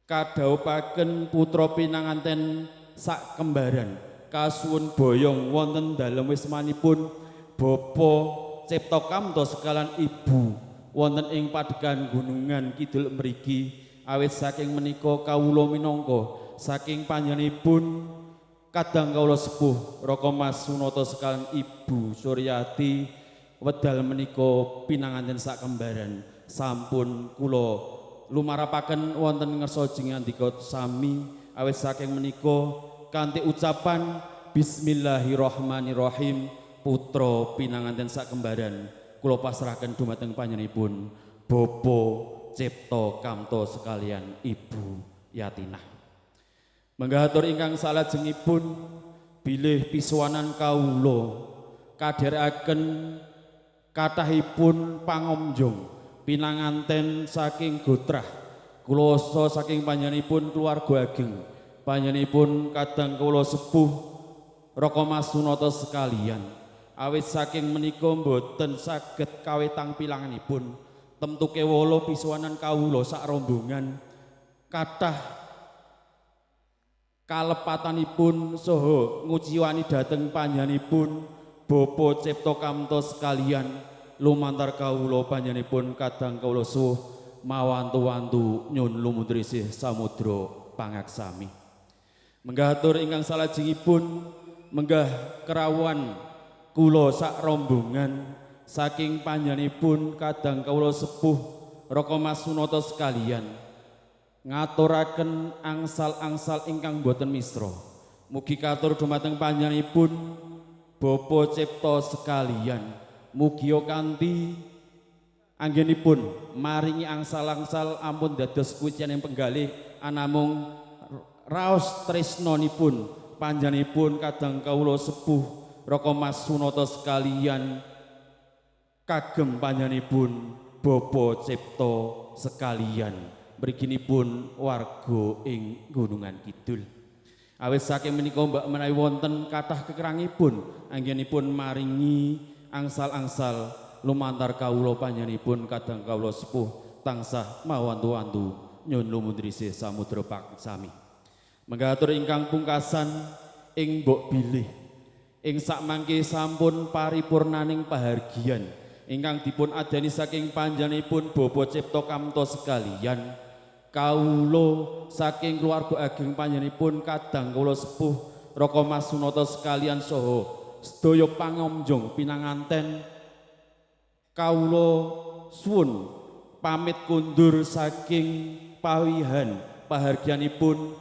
Speaker 4: kadhawuhaken putra pinanganten sak kembaran kasuwun boyong wonten dalem wismanipun Bapak Cipta Kamto sekalian Ibu wonten ing Padegan Gunungan Kidul mriki awit saking menika kawula minangka saking panjenenganipun kadang kawula sepuh Raka Mas Sunata sekalian Ibu Suryati wedal menika pinanganten sak kembaran sampun kula lumarapaken wonten ngarsa jenengan dika sami awit saking menika kanthi ucapan Bismillahirrahmanirrahim putra pinanganten sak kembaran kula pasrahaken dumateng panjenenganipun Bapa Cipta Kamto sekalian Ibu Yatinah. Manggahatur ingkang salajengipun bilih pisuwanan kawula kadherekaken kathahipun pangomjong pinanganten saking gotrah kuloso saking panjenenganipun keluarga ageng panjenenganipun kadang kula sepuh Raka Mas Sunata sekalian awit saking menika boten saged kawetang pilanganipun temtu kewala pisuwanan kawula sak rombongan kathah kalepatanipun saha nguciwani dhateng panjenenganipun Bapa Cipta Kamto sekalian lumantar kawula panjenenganipun kadang kawula suwuh mawantu-wantu nyun lumutrisih samudra pangaksami. Menggahatur ingkang salajengipun menggah kerawan kula sak rombongan saking panjenenganipun kadang kawula sepuh Raka Mas Sunata sekalian ngaturaken angsal-angsal ingkang boten misra. Mugi katur dumateng panjenenganipun Bapa Cipta sekalian. Mugi kanthi anggenipun maringi angsal-angsal ampun dados kucianing penggalih anamung raos tresnanipun panjenenganipun kadang kawula sepuh Raka Mas Sunata sekalian kagem panjenenganipun Bapa Cipta sekalian mriginipun warga ing Gunungan Kidul. Awit saking menika mbak menawi wonten kathah kekerangipun anggenipun maringi angsal-angsal lumantar kawula panjenenganipun kadang kawula sepuh tansah mawantu-wantu nyun lumutrisih samudra paksami. Manggahatur ingkang pungkasan ing mbok bilih ing sakmangke sampun paripurnaning pahargyan ingkang dipun adani saking panjenenganipun Bapa Cipta Kamto sekalian kawula saking keluarga ageng panjenenganipun kadang kawula sepuh Raka Mas Sunata sekalian saha sedaya pangomjong pinanganten kawula suwun pamit kundur saking pawihan pahargyanipun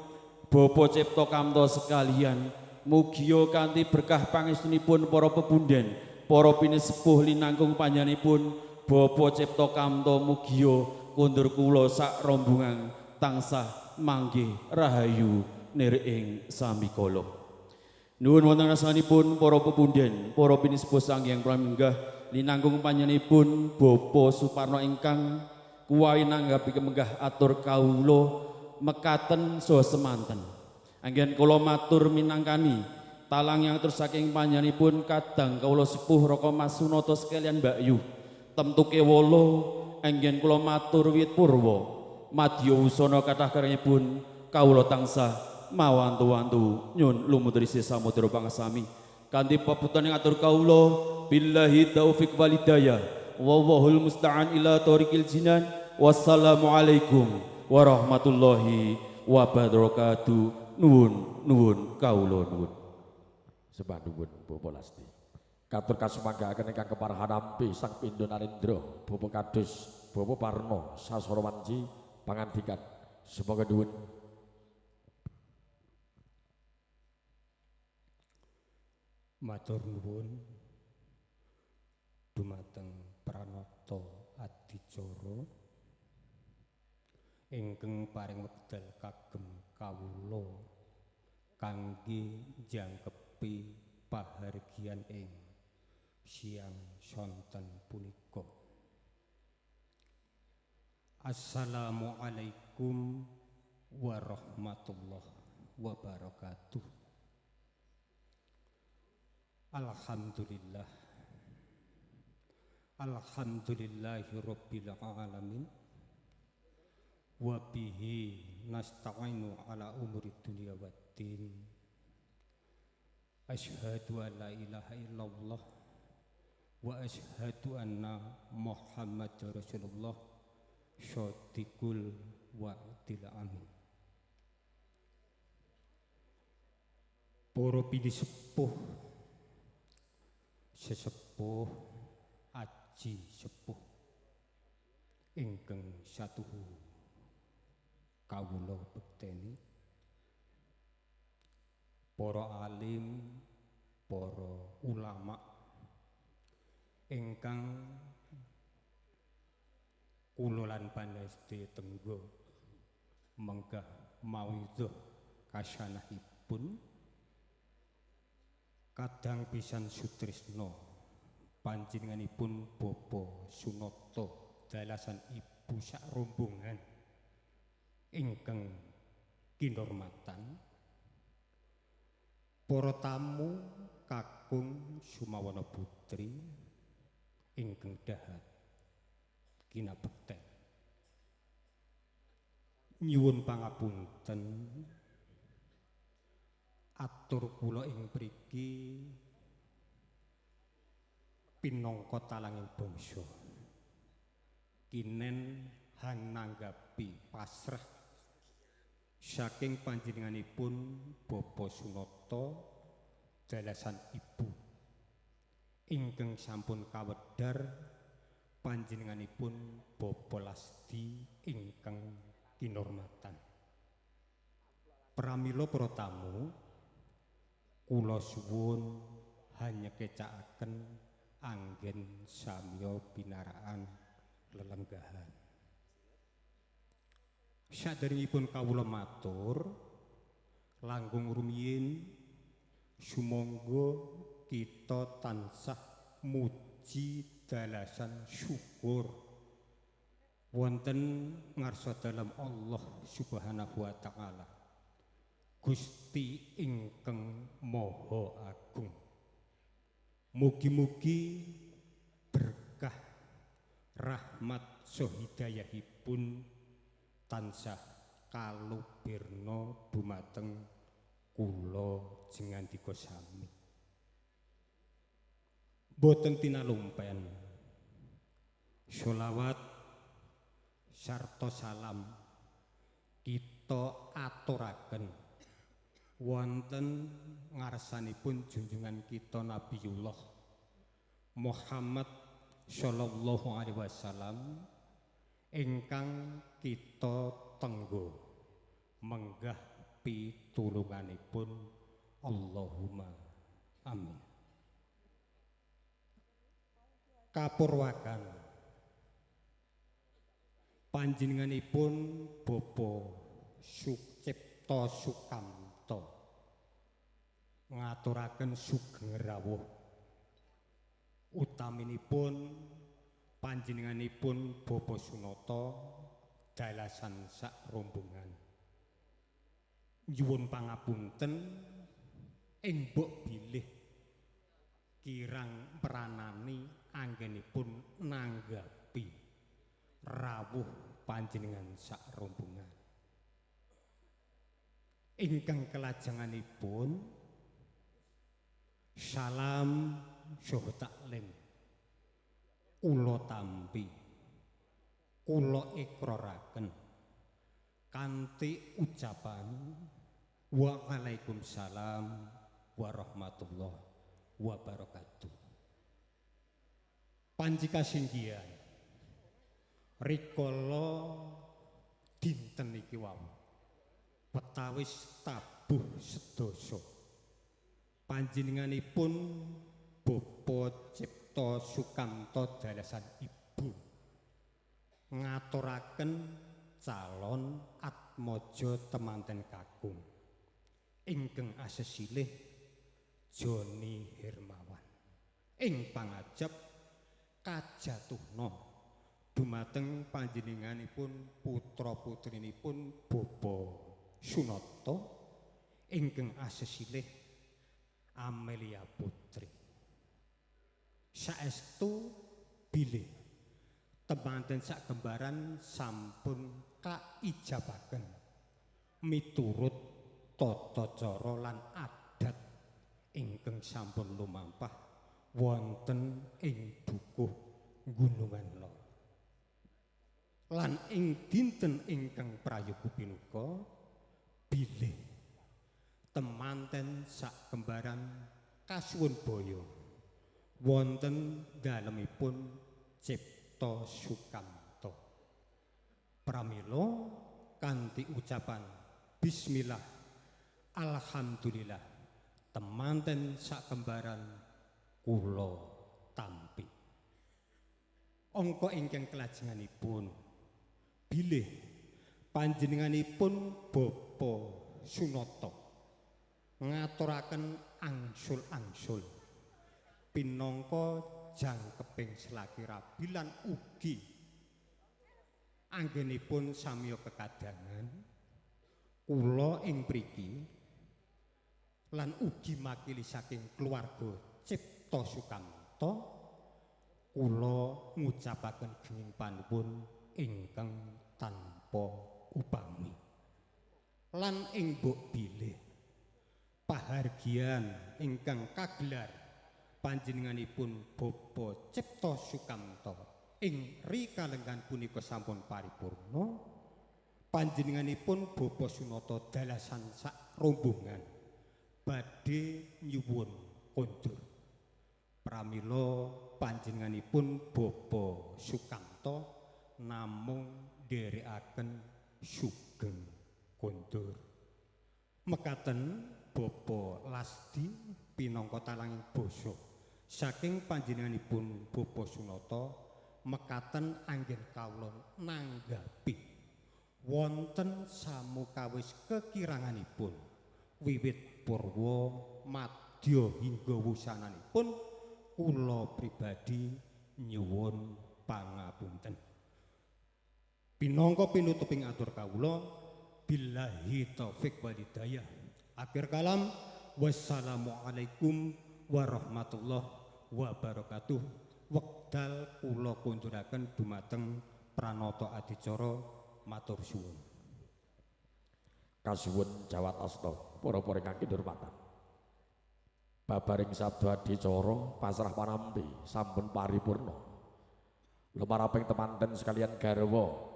Speaker 4: Bapa Cipta Kamto sekalian. Mugia kanthi berkah pangestunipun para pepundhen para pinisepuh linangkung panjenenganipun Bapa Cipta Kamto mugia kundur kula sak rombongan tansah manggih rahayu nir ing samikala. Nuwun wonten rasanipun para pepundhen para pinisepuh sangyang praminggah linangkung panjenenganipun Bapa Suparno ingkang kuwawi nanggapi kemenggah atur kawula mekaten saha semanten. Anggen kula matur minangkani talang yang terus saking panjenenganipun kadang kawula sepuh Raka Mas Sunata sekalian Mbak Yu. Temtu kewala anggen kula matur wiwit purwa madya wusana kathah karyanipun kawula tansah mawantu-wantu nyun lumutrisih samudra pangasami. Kanthi peputan yang atur kawula billahi taufik wal hidayah wallahul musta'an ila thoriqil jinan. Wassalamualaikum warahmatullahi wabarakatuh. Nuwun kawula nuwun.
Speaker 1: Sembah nuwun Bapa Lasti. Katur kasumanggahaken ingkang keparahan nampi Sang Pindha Narendra, Bapa Kadus, Bapa Parno, Sasara Wanci pangandikan. Semoga nuwun.
Speaker 5: Matur nuwun dumateng Pranata Adicara ingkang paring wekdal kagem kawula kangge njangkepi pahargyan ing siang sonten punika. Assalamualaikum warahmatullahi wabarakatuh. Alhamdulillah. Alhamdulillahirabbil alamin. Wa bihi nasta'inu ala umuri dunya waddin. Asyhadu an la ilaha illallah wa asyhadu anna Muhammadar Rasulullah syadiqul wa'dil amin. Para pinisepuh sesepuh aji sepuh ingkang satuhu kawula bekteni para alim, para ulama ingkang kula lan panesti tenggo menggah mawidhah kasyanahipun kadang pisan sutrisno panjenenganipun Bapa Sunata dalasan ibu sak rombongan ingkang kinurmatan para tamu kakung Sumawana Putri ingkang dahat kinabekten nyuwun pangapunten atur kula ing mriki pinangka talanging bangsa kinen hananggapi pasrah saking panjenenganipun Bapa Sunata dalasan ibu ingkang sampun kawedhar panjenenganipun Bapa Lasdi ingkang kinurmatan pramila para tamu kula suwun hanya kecakaken anggen samya pinaraan lelenggahan. Saderengipun kawula matur langkung rumiyin sumangga kita tansah muji dalasan syukur wonten ngarsa dalem Allah Subhanahu wa taala Gusti ingkang Maha Agung. Mugi-mugi berkah rahmat sahidayahipun tansah kalubirna dumateng kula jengandika sami. Boten tinalumpen sholawat sarta salam kita aturaken wonten ngarsanipun junjungan kita Nabiullah Muhammad sallallahu alaihi wasallam ingkang kita tenggo menggah pitulunganipun Allahumma amin. Kapurwakan panjenenganipun Bapa Sucipta Sukamta ngaturaken sugeng rawuh utaminipun panjenenganipun Bapa Sunata dalasan sak rombongan nyuwun pangapunten ing mbok bilih kirang peranani anggenipun nanggapi rawuh panjenengan sak rombongan ingkang kelajenganipun salam syuh taklim kula tampi kula ikraraken kanthi ucapan Waalaikumsalam warahmatullahi wabarakatuh. Panji kasinggihan rikala dinten iki wau wetawis tabuh sedasa panjenenganipun Bapa Cipta Sukamta dalasan ibu ngaturaken calon atmaja temanten kakung ingkang asesilih Joni Hermawan ing pangajab kajatuhna dumateng panjenenganipun putra putrinipun Bapa Sunata ingkang asesilih Amelia Putri. Saestu bilih temanten sak kembaran sampun kaijabaken miturut tata cara lan adat ingkang sampun lumampah wonten ing dukuh Gunungan Lor. Lan ing dinten ingkang prayoga pinuka bilih temanten sak kembaran kasuwun baya wonten dalemipun Cipta Sukamta. Pramila kanthi ucapan bismillah alhamdulillah temanten sak kembaran kula tampi. Angka ingkang kelajenganipun bilih panjenenganipun Bapa Sunata ngaturaken angsul-angsul pinangka jangkeping selagi rabi lan ugi anggenipun samiya kekadangan kula ing mriki lan ugi makili saking keluarga Cipta Sukamto kula ngucapaken gunging panuwun ingkang tanpa upami lan ing mbok bilih pahargyan ingkang kagelar panjenenganipun Bapa Cipta Sukamto ing rikalenggan punika sampun paripurna panjenenganipun Bapa Sunata dalasan sak rombongan badhe nyuwun kondur pramila panjenenganipun Bapa Sukamto namung nderekaken sugeng kondur mekaten Bapa Lasdi pinangka talanging basa saking panjenenganipun Bapa Sunata mekaten anggen kawula nanggapi wonten samukawis kekiranganipun wiwit purwa madya hingga wusananipun kula pribadi nyuwun pangapunten. Pinangka pinutuping atur kawula billahi taufik wal hidayah. Akhir kalam wassalamualaikum warahmatullahi wabarakatuh. Wekdal kula kunduraken dumateng pranata adicara matur suwun.
Speaker 1: Kasuwun jawat asta para-para ingkang kinurmatan. Babaring sabda adicara pasrah panampi sampun paripurna. Lumaraping temanten sekalian garwa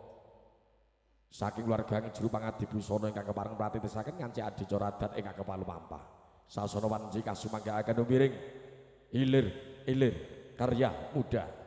Speaker 1: saking keluarga juru pangadi busana ingkang kepareng pratitisaken nganci adicara adat ingkang kepalumampah. Sasana wanci kasumanggaaken umiring ilir karya muda.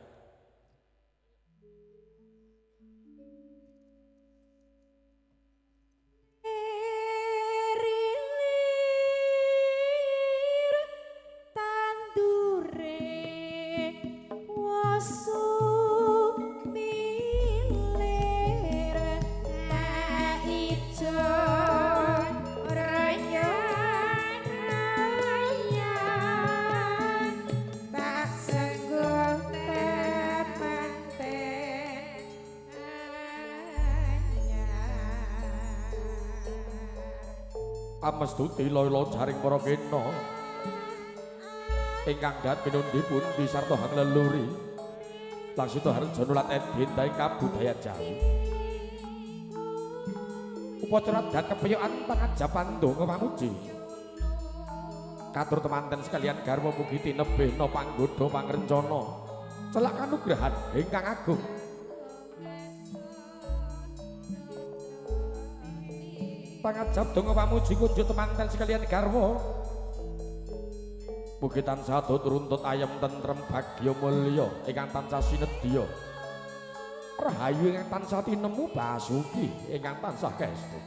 Speaker 1: Amestuti lolo jaring para kena ingkang dat pinundi pundi sarta hang leluri laksita harjana lan edhita ing kabudayan Jawi upacara dat kepeyokan pangajapan donga pamuji katur temanten sekalian garwa mugi tinebihna panggoda pangrencana celak kanugrahan ingkang agung. Pangajab donga pamuji kunjuk temanten sekalian garwa mugi tansah turuntut ayem tentrem bagya mulya ingkang tansah sinedya rahayu ingkang tansah tinemu basuki ingkang tansah kestu.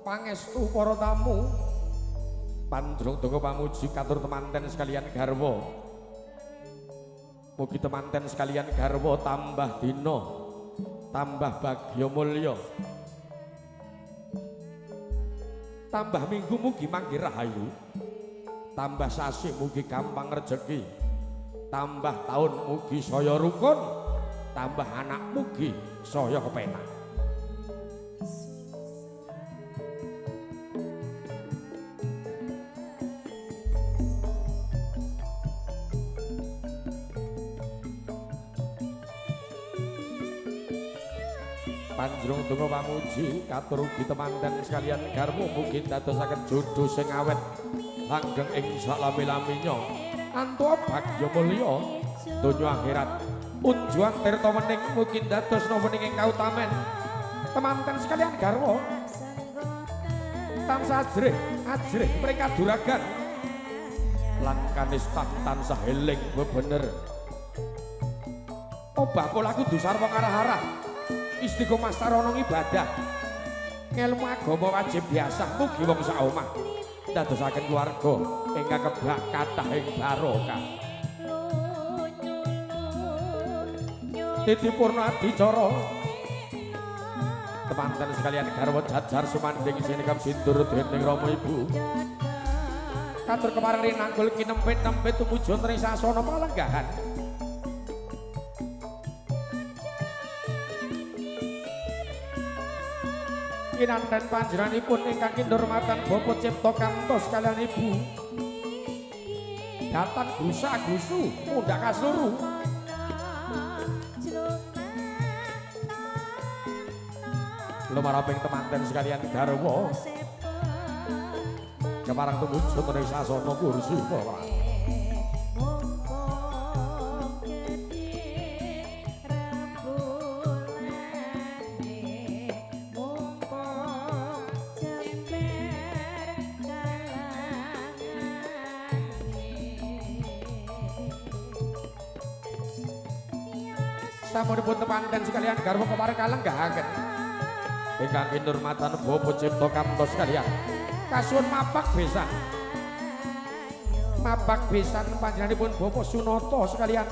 Speaker 1: Pangestu para tamu panjrung donga pamuji katur temanten sekalian garwa mugi temanten sekalian garwa tambah dina tambah bagya mulya tambah minggu mugi mangke rahayu tambah sasi mugi gampang rejeki tambah tahun mugi saya rukun tambah anak mugi saya kepenak. Panjrung donga pamuji katur ugi temanten sekalian garwa mugi dadosaken jodoh sing awet langgeng ing salami-laminya antuk bagya mulya donya akhirat unjuan tirta wening mugi dadosna wening ing kautamen temanten sekalian garwa tansah ajrih mereka duragan lan kanistan tansah eling bebener obah kula kudu sarwa karahara istiqomah sarana ibadah ngelmu agama wajib biasa mugi wong sak omah ndadosaken keluarga ingkang kebak kathah ing barokah Titi Purna Adicara teman-teman sekalian garwa jajar sumanding isine kam sindur dening Rama Ibu katur kepareng rinangkul kinempit-nempit tumuju Trisasana Palenggahan kinanten panjenenganipun ingkang kinurmatan Bapak Cipta Kantos kalian Ibu datan gusa-gusu mundak kasuru lumaraping temanten sekalian garwa keparang tumuju Trisasana kursi Bapak sampun temanten sekalian garwa kepareng kalenggahaken ingkang kinurmatan Bapak Cipta Kantos sekalian kasuwun mapak besan panjenenganipun Bapak Sunata sekalian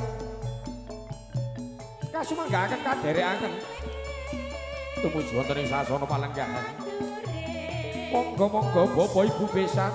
Speaker 1: kasumanggahaken kaderekaken tumuju wonten ing sasana Palenggahan monggo Bapak Ibu besan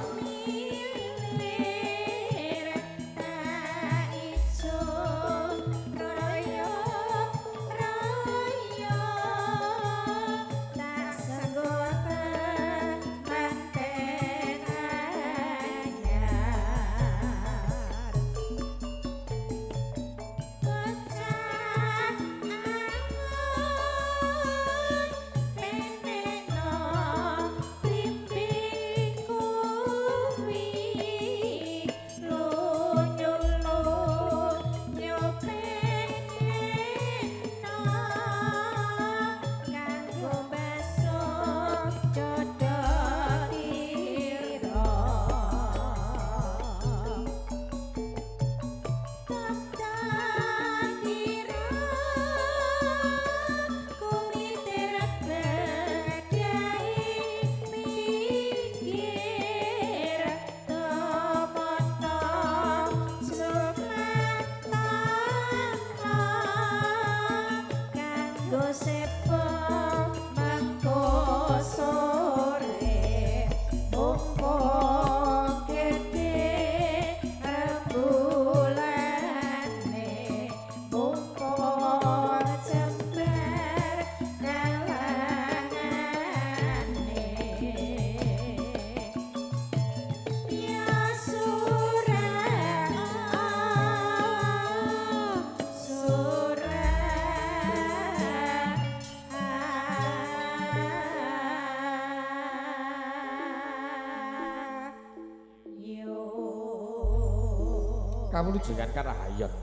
Speaker 1: kawulujengan karahayon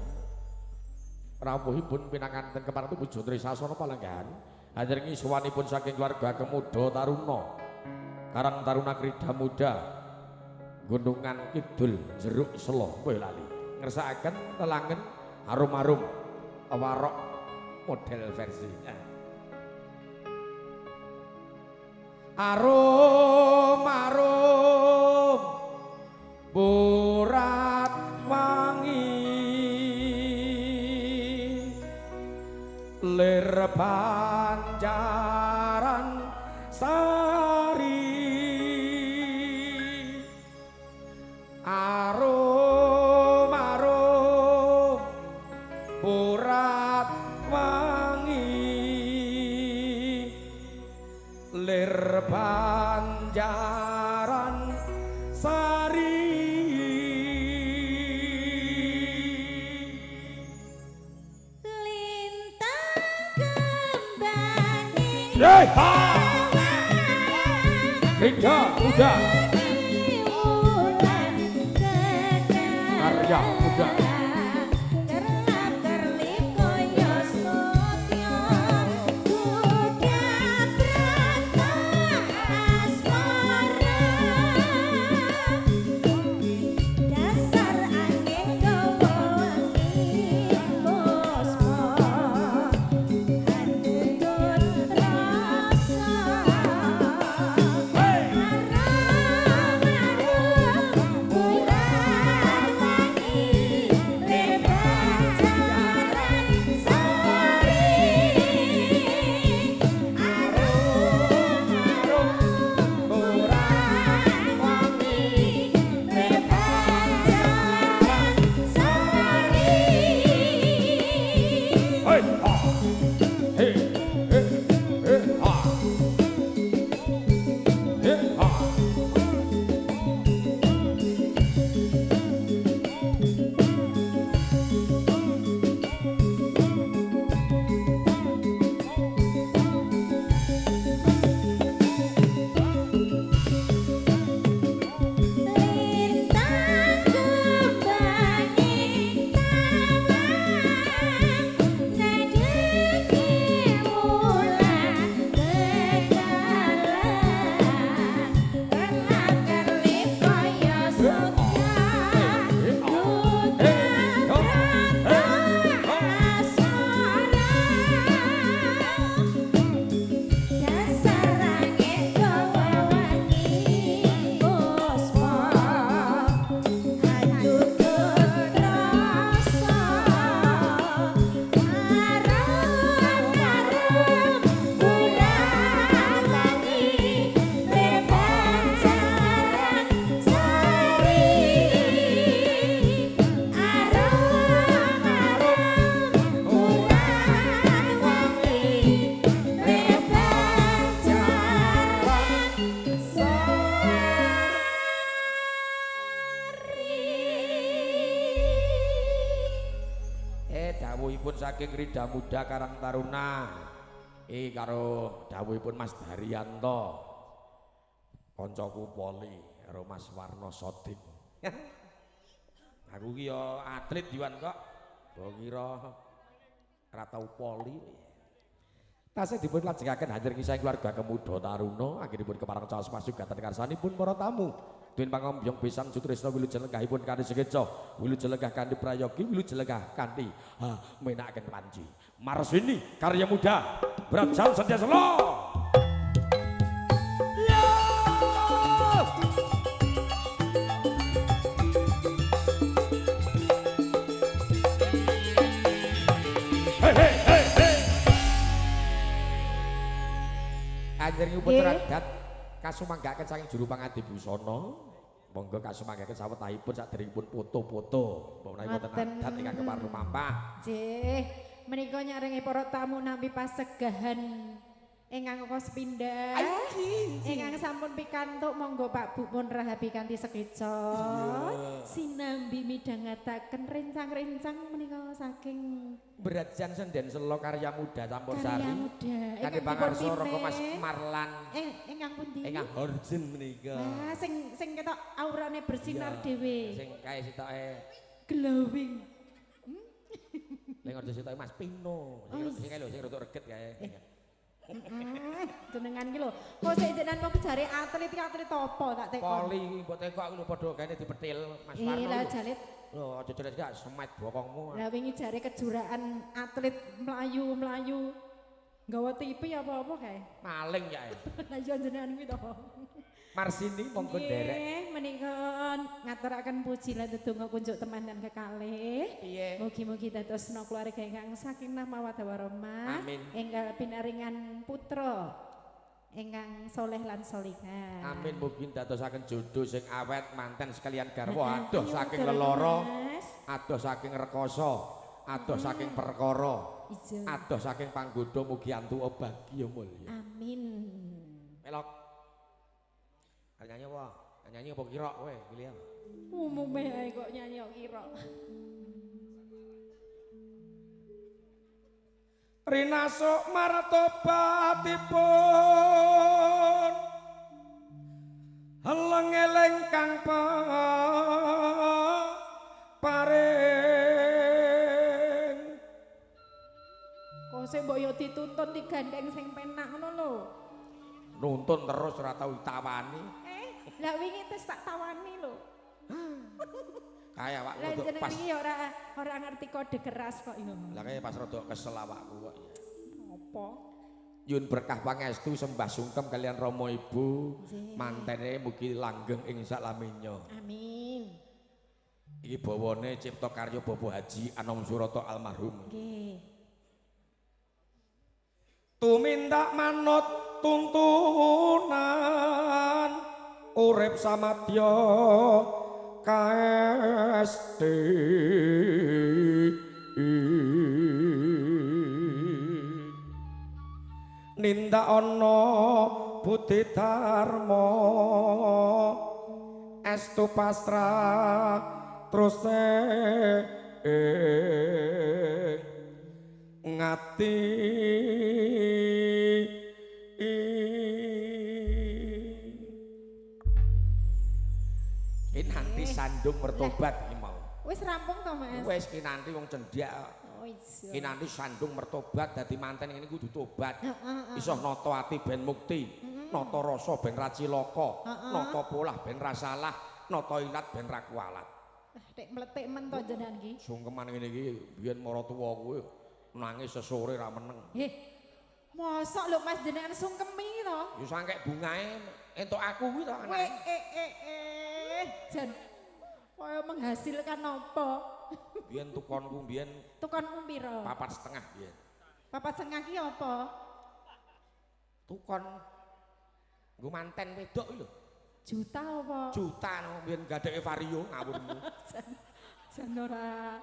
Speaker 1: rawuhipun pinanganten kepareng tumuju Trisasana Palenggahan hanjering isuwanipun saking keluarga kemuda taruna karang taruna krida muda Gunungan Kidul Jeruk Selo Boyolali ngersakaken lelangen harum-harum warok model versi arum-arum burat wangi lir panjaran sari arum-arum burat wangi lir panjaran sari Krida muda Arya muda Hey, hey, hey, ha. Hey, ha.
Speaker 2: Lintang kembanging tawang nadeki wulan bedalan rengaken lipaya sukya duta asora dasar angin gawa wangi puspa hanyutun rasa aram-aram buratani bebanjaran sari aram-aram burat wangi bebanjaran
Speaker 1: Dawuhipun saking Rida Muda Karang Taruna. Karo dawuhipun Mas Daryanto. Kancaku Poli karo Mas Warno Sodik. Aku ki ya atlet Diwan kok. Mbok kira ora tau poli. Tasih dipun lajengaken hadir kisah keluarga Kemuda Taruna, akhiripun keparang caos pasugatan karsanipun para tamu. Duwin pangombyong pisan Sutrisna wilujeng lenggahipun kanthi sekeca, wilujeng lenggah kanthi prayogi, wilujeng lenggah kanthi menakaken panci. Marsini karya muda Brajal Setyasela. Anjingipun teradat kasumanggaken saking juru pangadi busana. Monggo kasumanggaken sawetahipun saderengipun foto-foto. Mbok menawi wonten adat ingkang kepareng lumampah.
Speaker 2: Nggih, menika nyarengi para tamu nampi pasegahan ingkang kos pindah. Ingkang sampun pikantuk monggo Pak Bu pun rahabi kanthi sekeca. Sinambi midhangetaken rencang-rencang menika saking
Speaker 1: Brajal Setyasela karya muda Campursari.
Speaker 2: karya muda.
Speaker 1: Kanthi pangarsa Roko Mas Marlan.
Speaker 2: Ingkang pundi?
Speaker 1: Ingkang Horjen menika.
Speaker 2: Wah, sing ketok aurane bersinar dhewe.
Speaker 1: Sing kae sitoke
Speaker 2: Glowing.
Speaker 1: Lek ngerti sitoke Mas Pino. Sing kae lho sing rada reget kae.
Speaker 2: Jenengan ki lho. Kok sik jenengan mau jare atlet apa tak tekon.
Speaker 1: Poli mbok tekok aku lho padha gaene dipetil Mas Warno.
Speaker 2: Iya jalit.
Speaker 1: Lho aja jalit gak semet bokongmu.
Speaker 2: Lah wingi jare kejuaraan atlet melayu nggawa TV apa-apa kae.
Speaker 1: Maling ya.
Speaker 2: Lah yo jenengan kuwi to.
Speaker 1: Marsini monggo nderek.
Speaker 2: Nggih, menika ngaturaken puji lan ndedonga kunjuk teman dan kekalih.
Speaker 1: Piye?
Speaker 2: Mugi-mugi dadosna keluarga ingkang sakinah mawaddah warahmah.
Speaker 1: Amin.
Speaker 2: Enggal pinaringan putra ingkang soleh lan solihah.
Speaker 1: Amin mugi dadosaken jodoh sing awet manten sekalian garwa. Adoh
Speaker 2: Iya,
Speaker 1: saking
Speaker 2: betul,
Speaker 1: leloro,
Speaker 2: Mas.
Speaker 1: adoh saking rekoso, adoh saking perkara,
Speaker 2: Ijo.
Speaker 1: adoh saking panggoda mugi antu bahagia mulya.
Speaker 2: Amin.
Speaker 1: Melok. Nyanyi apa? Nyanyi apa kira kowe pilih.
Speaker 2: Umume ae kok nyanyi kok kira.
Speaker 1: Rinasuk martobatipun heleng eling kang paring
Speaker 2: Kok sik mbok yo dituntun digandeng sing penak ngono lho.
Speaker 1: nuntun terus ora tau ditawani
Speaker 2: Lah wingi tes tak tawani lho.
Speaker 1: kaya awak
Speaker 2: Lah
Speaker 1: rada
Speaker 2: jeneng
Speaker 1: pas
Speaker 2: iki ora ngerti kode keras kok yo.
Speaker 1: lah kaya pas rada kesel awakku kok
Speaker 2: Apa?
Speaker 1: nyuwun berkah pangestu sembah sungkem kalian Rama Ibu
Speaker 2: Nggih.
Speaker 1: mantene mugi langgeng ing salaminya.
Speaker 2: Amin.
Speaker 1: Iki bawane cipta karya Bapak Haji Anom Surata almarhum.
Speaker 2: Nggih.
Speaker 1: Tumindak manut tuntunan urip samadya kaesti nindak ana budi dharma estu pasrah terus ngati nanti sandung mertobat iki mau
Speaker 2: Wis rampung to, Mas?
Speaker 1: wis ki nanti wong cendhak
Speaker 2: Oh, iya.
Speaker 1: ki nanti sandung mertobat dadi manten ini kudu tobat
Speaker 2: Heeh.
Speaker 1: iso nata ati ben mukti nata rasa ben ra cilaka nata polah ben ra salah nata inat ben ra kualat
Speaker 2: Nek mletik men to jenengan iki.
Speaker 1: sungkeman ngene iki biyen maratuwa kuwi nangis sesore ra meneng
Speaker 2: Mosok lho Mas jenengan sungkemi to?
Speaker 1: ya sangkek bungae entuk aku kuwi to
Speaker 2: Weh jan kaya menghasilkan apa?
Speaker 1: biyen tukonku biyen
Speaker 2: Tukon umpira?
Speaker 1: 4,5 biyen
Speaker 2: Papat setengah ki apa?
Speaker 1: tukon nggo manten wedok lho
Speaker 2: Juta apa?
Speaker 1: juta no biyen gadeke vario ngawurmu
Speaker 2: Jan ora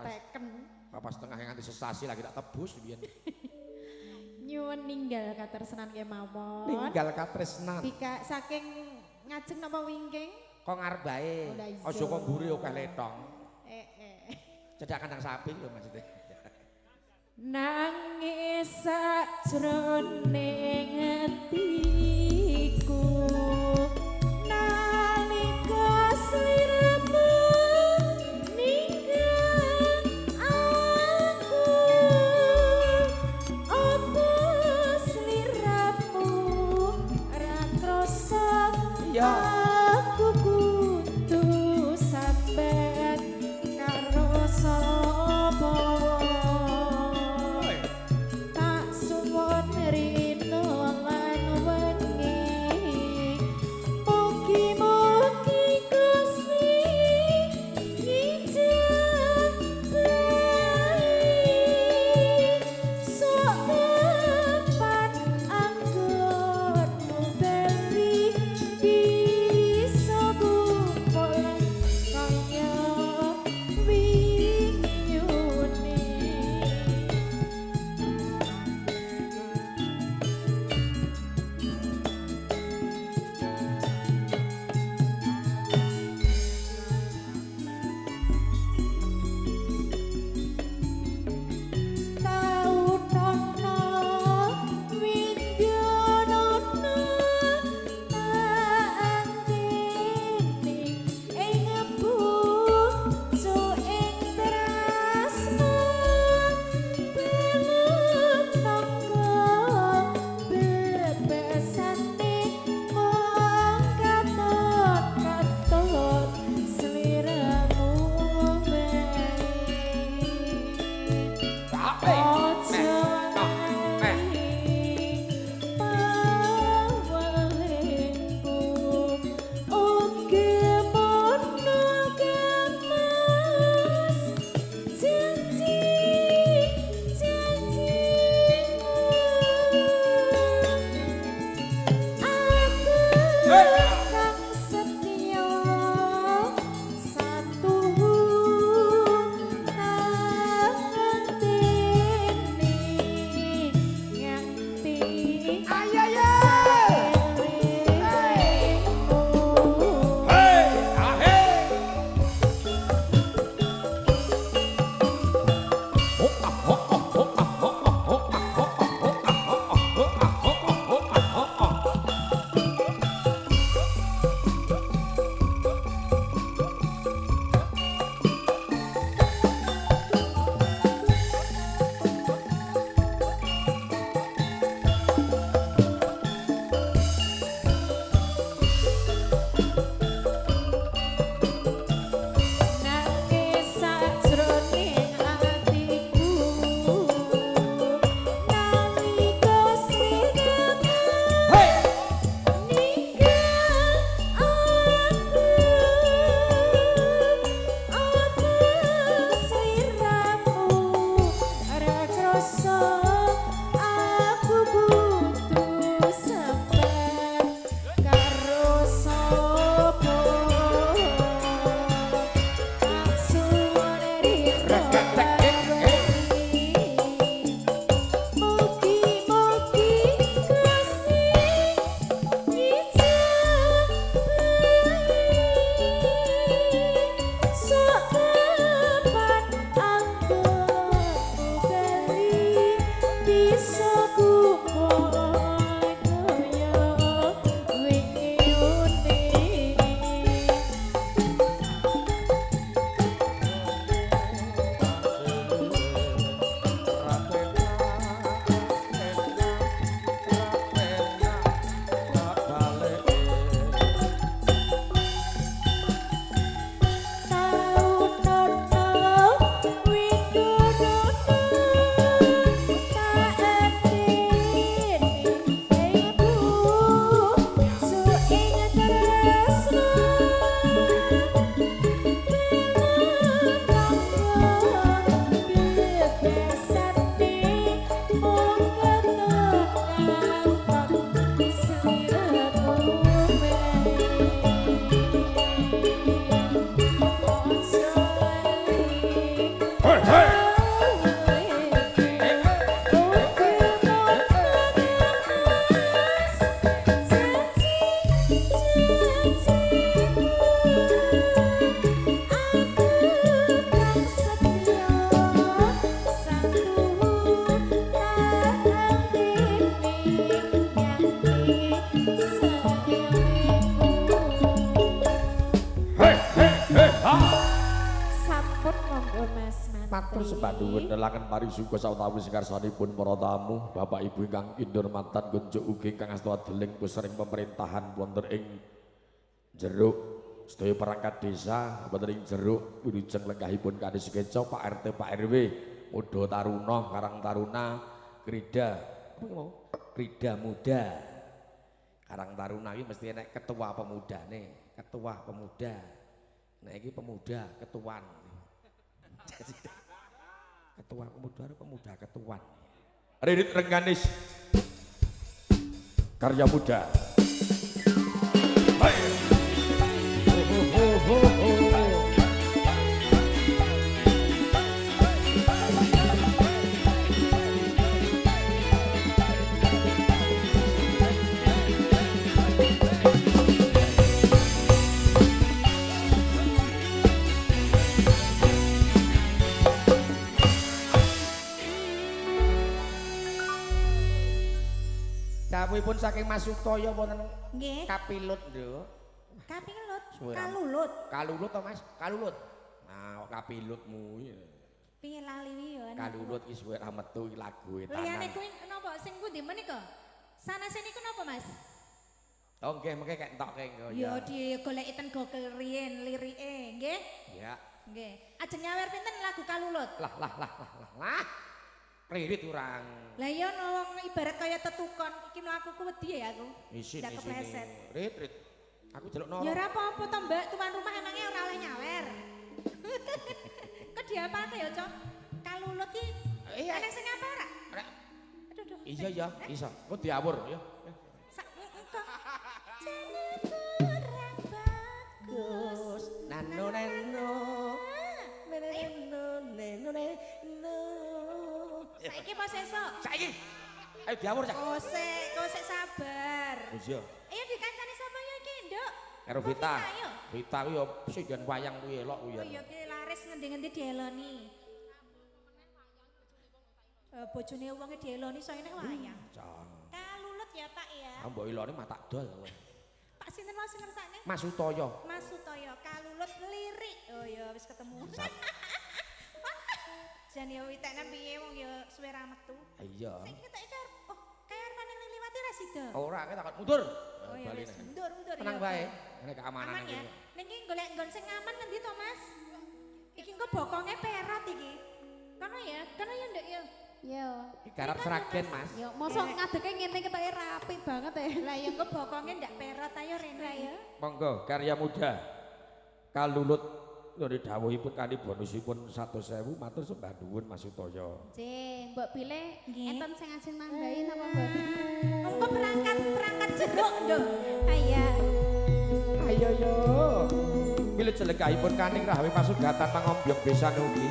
Speaker 2: teken.
Speaker 1: 4,5 nganti sesasi lagi tak tebus biyen
Speaker 2: Nyuwun ninggal katresnan kemawon.
Speaker 1: ninggal katresnan
Speaker 2: Bika saking ngajeng napa wingking?
Speaker 1: kok ngarep bae
Speaker 2: Oh, lah iya.
Speaker 1: aja kok mburi akeh letong
Speaker 2: Eh.
Speaker 1: cedak kandang sapi lho maksudnya
Speaker 2: Nangis sajroning atiku nalika sliramu ninggal aku apa sliramu ra krasa
Speaker 1: Ya.
Speaker 2: aku kudu sampean karo sapa tak suwun rino lan
Speaker 1: Matur sembah nuwun nelangan parisuga sawetawis karsanipun para tamu, Bapak Ibu ingkang kinurmatan kunjuk ugi ingkang asta deling pusering pemerintahan wonten ing jeruk sedaya perangkat desa wonten ing jeruk wilujeng lenggahipun kanthi sekeca Pak RT Pak RW Muda Taruna Karang Taruna Krida apa mau Krida Muda Karang Taruna iki mesti enek ketua pemudane ketua pemuda nah iki pemuda ketuan ketua pemuda ketuan Ridit Rengganis karya muda hai
Speaker 6: Dawuhipun saking Mas Sutoyo wonten
Speaker 2: Nggih.
Speaker 6: kapilut lho.
Speaker 2: Kapilut,
Speaker 6: Suwe
Speaker 2: kalulut.
Speaker 6: Kalulut to Mas? Kalulut. Nah, kapilutmu iki.
Speaker 2: Piye lali wi yo.
Speaker 6: Kalulut iki suwe ra metu iki lagu
Speaker 2: Liyane
Speaker 6: etanan.
Speaker 2: kuwi napa sing pundi menika? Sanase niku napa Mas?
Speaker 6: Oh nggih mengke kek entokke engko
Speaker 2: Yo
Speaker 6: ya.
Speaker 2: digoleki ten Google riyen lirike, nggih?
Speaker 6: Ya.
Speaker 2: Nggih. Ajeng nyawer pinten lagu kalulut?
Speaker 6: Lah. Ririt urang.
Speaker 2: Lah iya no wong ibarat kaya tetukon iki mlakuku wedi ya aku.
Speaker 6: Isin
Speaker 2: Ndak kepleset.
Speaker 6: Rit. Aku jeluk noro.
Speaker 2: Ya ora apa-apa to Mbak, tuan rumah emangnya ora oleh nyawer. Kok diapalke ya, Cok? Kalulut ki
Speaker 6: Iya.
Speaker 2: ana sing apa ora? Aduh duh.
Speaker 6: Iya ya, iso. Kok diawur ya.
Speaker 2: Engko. Jane kurang bagus.
Speaker 6: Nano.
Speaker 2: Saiki apa sesuk?
Speaker 6: Saiki. Ayo diawur cak.
Speaker 2: Kosek sabar.
Speaker 6: Wis ya.
Speaker 2: Ayo dikancani sapa ya iki, Nduk?
Speaker 6: Karo
Speaker 2: Kok
Speaker 6: Vita.
Speaker 2: yo?
Speaker 6: Vita kuwi ya sing wayang kuwi elok kuwi
Speaker 2: Oh
Speaker 6: ya.
Speaker 2: iya ki laris ngendi-ngendi dieloni. Bojone wonge dieloni soalnya nek wayang. Kalulut ya Pak ya.
Speaker 6: Mbok ilone mah tak dol kowe.
Speaker 2: Pak sinten mau sing ngersakne?
Speaker 6: Mas Sutoyo.
Speaker 2: Mas Sutoyo kalulut lirik. Oh ya wis ketemu. Jan ya witenan piye wong ya suwe ra metu.
Speaker 6: Iya.
Speaker 2: Saiki ketok iki oh kaya arepane ngliwati ra sida.
Speaker 6: Ora kita takut mundur.
Speaker 2: Oh ya wis mundur.
Speaker 6: Tenang
Speaker 2: ya.
Speaker 6: bae. Nek keamanan
Speaker 2: Aman
Speaker 6: iki.
Speaker 2: ya. Ning iki golek nggon sing aman ngendi to Mas? Iki engko bokonge perot iki. Kono ya Nduk ya.
Speaker 7: Yo.
Speaker 6: Iki garap seragen, Mas.
Speaker 7: Yo, mosok ngadeke ngene ketoke rapi banget ya.
Speaker 2: Lah ya engko bokonge ndak perot ayo Rene ya.
Speaker 1: monggo karya muda kalulut Lori dawuhipun kanthi bonusipun 100.000 matur sembah nuwun Mas Sutoyo.
Speaker 7: Nggih, Mbok pilih
Speaker 2: Nggih.
Speaker 7: enten sing ajeng nambahi napa mboten?
Speaker 2: Engko berangkat jeruk Nduk. Aya.
Speaker 1: Ayo yo. Pilih jelekahipun kaning rahawi pasugatan pangombyong besan ugi.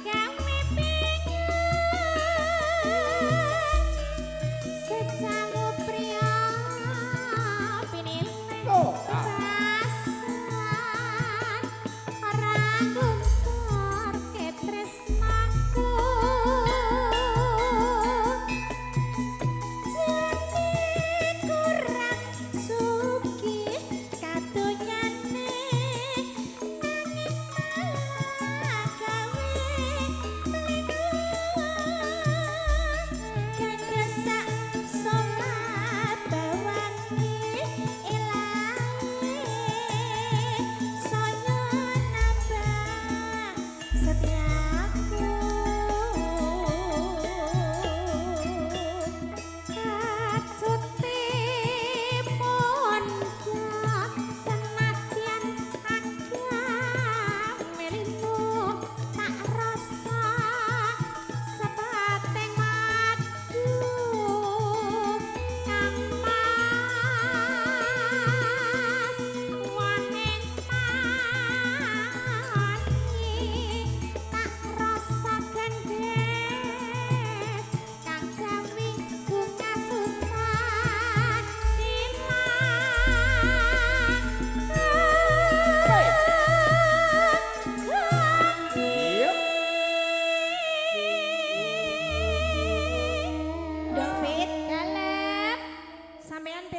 Speaker 2: Gawe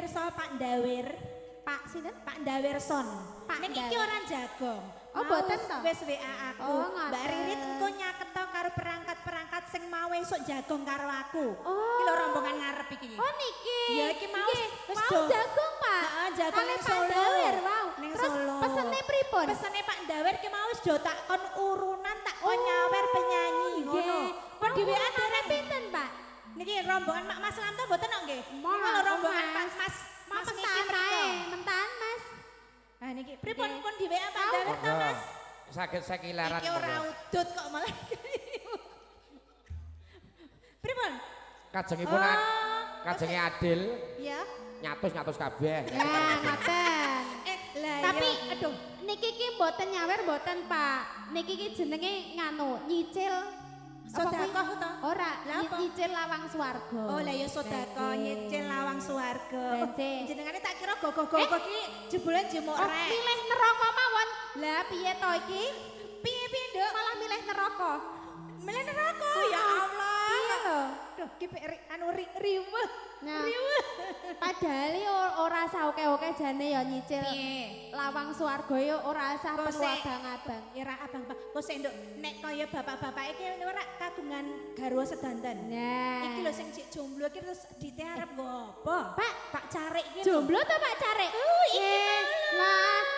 Speaker 2: pirsa Pak Ndawir.
Speaker 7: Pak sinten?
Speaker 2: Pak Ndawirson.
Speaker 7: Pak
Speaker 2: Ning iki
Speaker 7: Ndawir.
Speaker 2: ora jagong.
Speaker 7: Oh, boten to?
Speaker 2: Wis WA aku.
Speaker 7: Oh, ngoten.
Speaker 2: Mbak Ririt engko nyaketo karo perangkat-perangkat sing mau esuk jagong karo aku.
Speaker 7: Oh.
Speaker 2: Iki lho rombongan ngarep iki.
Speaker 7: Oh niki.
Speaker 2: Ya, iki mau
Speaker 7: Nggih,
Speaker 2: wis
Speaker 7: mau
Speaker 2: do.
Speaker 7: jagung, Pak.
Speaker 2: Heeh, jagung
Speaker 7: Kalih
Speaker 2: ning
Speaker 7: Pak
Speaker 2: Solo.
Speaker 7: Ndawir, wow.
Speaker 2: Ning
Speaker 7: Terus
Speaker 2: Solo.
Speaker 7: pesene pripun?
Speaker 2: Pesene Pak Ndawir ki mau wis do tak kon urunan, tak kon nyawer penyanyi ngono. Pun di WA
Speaker 7: Urunane pinten, Pak?
Speaker 2: Niki rombongan Mak Mas Lamto mboten kok nggih.
Speaker 7: Mohon,
Speaker 2: Kalau rombongan
Speaker 7: Mas.
Speaker 2: Pak Mas
Speaker 7: Mau
Speaker 2: Mas Niki
Speaker 7: mentahan
Speaker 2: mriko.
Speaker 7: ae, mentahan, Mas.
Speaker 2: Ah niki pripun
Speaker 7: Nggih.
Speaker 2: pun di WA Pak Ndawir to Mas?
Speaker 6: Sakit sekilaran.
Speaker 2: Iki ora udut kok malah. Pripun?
Speaker 6: Kajengipun kajenge Adil
Speaker 2: Ya.
Speaker 6: nyatus kabeh.
Speaker 7: Ya, ngoten.
Speaker 2: Lah
Speaker 7: Tapi
Speaker 2: iya.
Speaker 7: aduh, niki ki mboten nyawer mboten, Pak. Niki ki jenenge nganu, nyicil apa kuwi?
Speaker 2: Sedekah to?
Speaker 7: Ora,
Speaker 2: Lah apa?
Speaker 7: nyicil lawang swarga.
Speaker 2: Oh lah ya sedekah
Speaker 7: Nggih.
Speaker 2: nyicil lawang swarga.
Speaker 7: Nggih.
Speaker 2: Jenengane tak kira gogo-gogo ki jebule jemuk
Speaker 7: Oh,
Speaker 2: rek.
Speaker 7: milih neraka mawon. Lah piye to iki?
Speaker 2: Piye-piye, Nduk?
Speaker 7: Malah milih neraka.
Speaker 2: Milih neraka ya Allah.
Speaker 7: Iya lho.
Speaker 2: Duh, ki anu riweh.
Speaker 7: Nah,
Speaker 2: Riweh.
Speaker 7: padahal ora saoke-oke jane ya nyicil
Speaker 2: Piye?
Speaker 7: lawang swarga ya ora usah
Speaker 2: Kok
Speaker 7: perlu
Speaker 2: sik?
Speaker 7: abang-abang.
Speaker 2: Ya ra abang-abang. Kok sik Nduk, nek kaya bapak-bapak iki ora kagungan garwa sedanten.
Speaker 7: Nah.
Speaker 2: Iki lho sing cek jomblo iki terus ditiarep nggo apa?
Speaker 7: Pak,
Speaker 2: Pak Carik iki. lho.
Speaker 7: jomblo to Pak Carik?
Speaker 2: Iki
Speaker 7: Eh,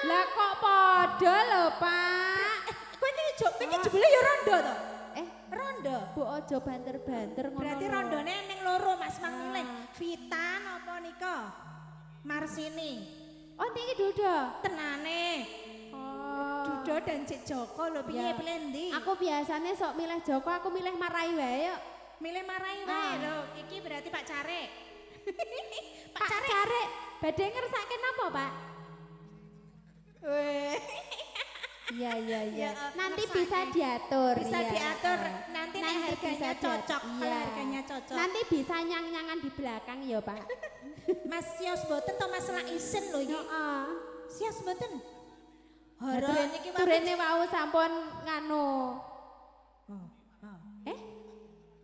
Speaker 7: lah kok padha lho, Pak.
Speaker 2: Kowe iki jebule ya rondo to?
Speaker 7: Eh,
Speaker 2: Rondo.
Speaker 7: Bu ojo banter-banter ngono.
Speaker 2: Berarti
Speaker 7: lho.
Speaker 2: rondone ning loro Mas Mang milih. Vita napa nika? Marsini.
Speaker 7: Oh, niki Duda.
Speaker 2: Tenane.
Speaker 7: Oh.
Speaker 2: Dudo dan Cik Joko lho piye
Speaker 7: Ya.
Speaker 2: pilih ndi?
Speaker 7: Aku biasanya sok milih Joko, aku milih Marai wae yuk.
Speaker 2: milih marai wae
Speaker 7: Ah.
Speaker 2: lho. Iki berarti Pak Carik.
Speaker 7: Pak Carik, badhe ngersake napa, Pak?
Speaker 2: Weh.
Speaker 7: Iya, iya, iya.
Speaker 2: Ya,
Speaker 7: Nanti
Speaker 2: ngersake.
Speaker 7: bisa diatur.
Speaker 2: Bisa
Speaker 7: iya.
Speaker 2: diatur nanti nek
Speaker 7: Nanti
Speaker 2: harganya
Speaker 7: bisa
Speaker 2: cocok.
Speaker 7: diatur,
Speaker 2: Kalau
Speaker 7: iya.
Speaker 2: harganya cocok.
Speaker 7: Nanti bisa nyang-nyangan di belakang ya, Pak.
Speaker 2: Mas Sios boten to masalah isin lho iki.
Speaker 7: Heeh.
Speaker 2: Sios boten.
Speaker 7: Nah,
Speaker 2: Hara
Speaker 7: turen-
Speaker 2: niki wae.
Speaker 7: turene wau sampun nganu. Eh?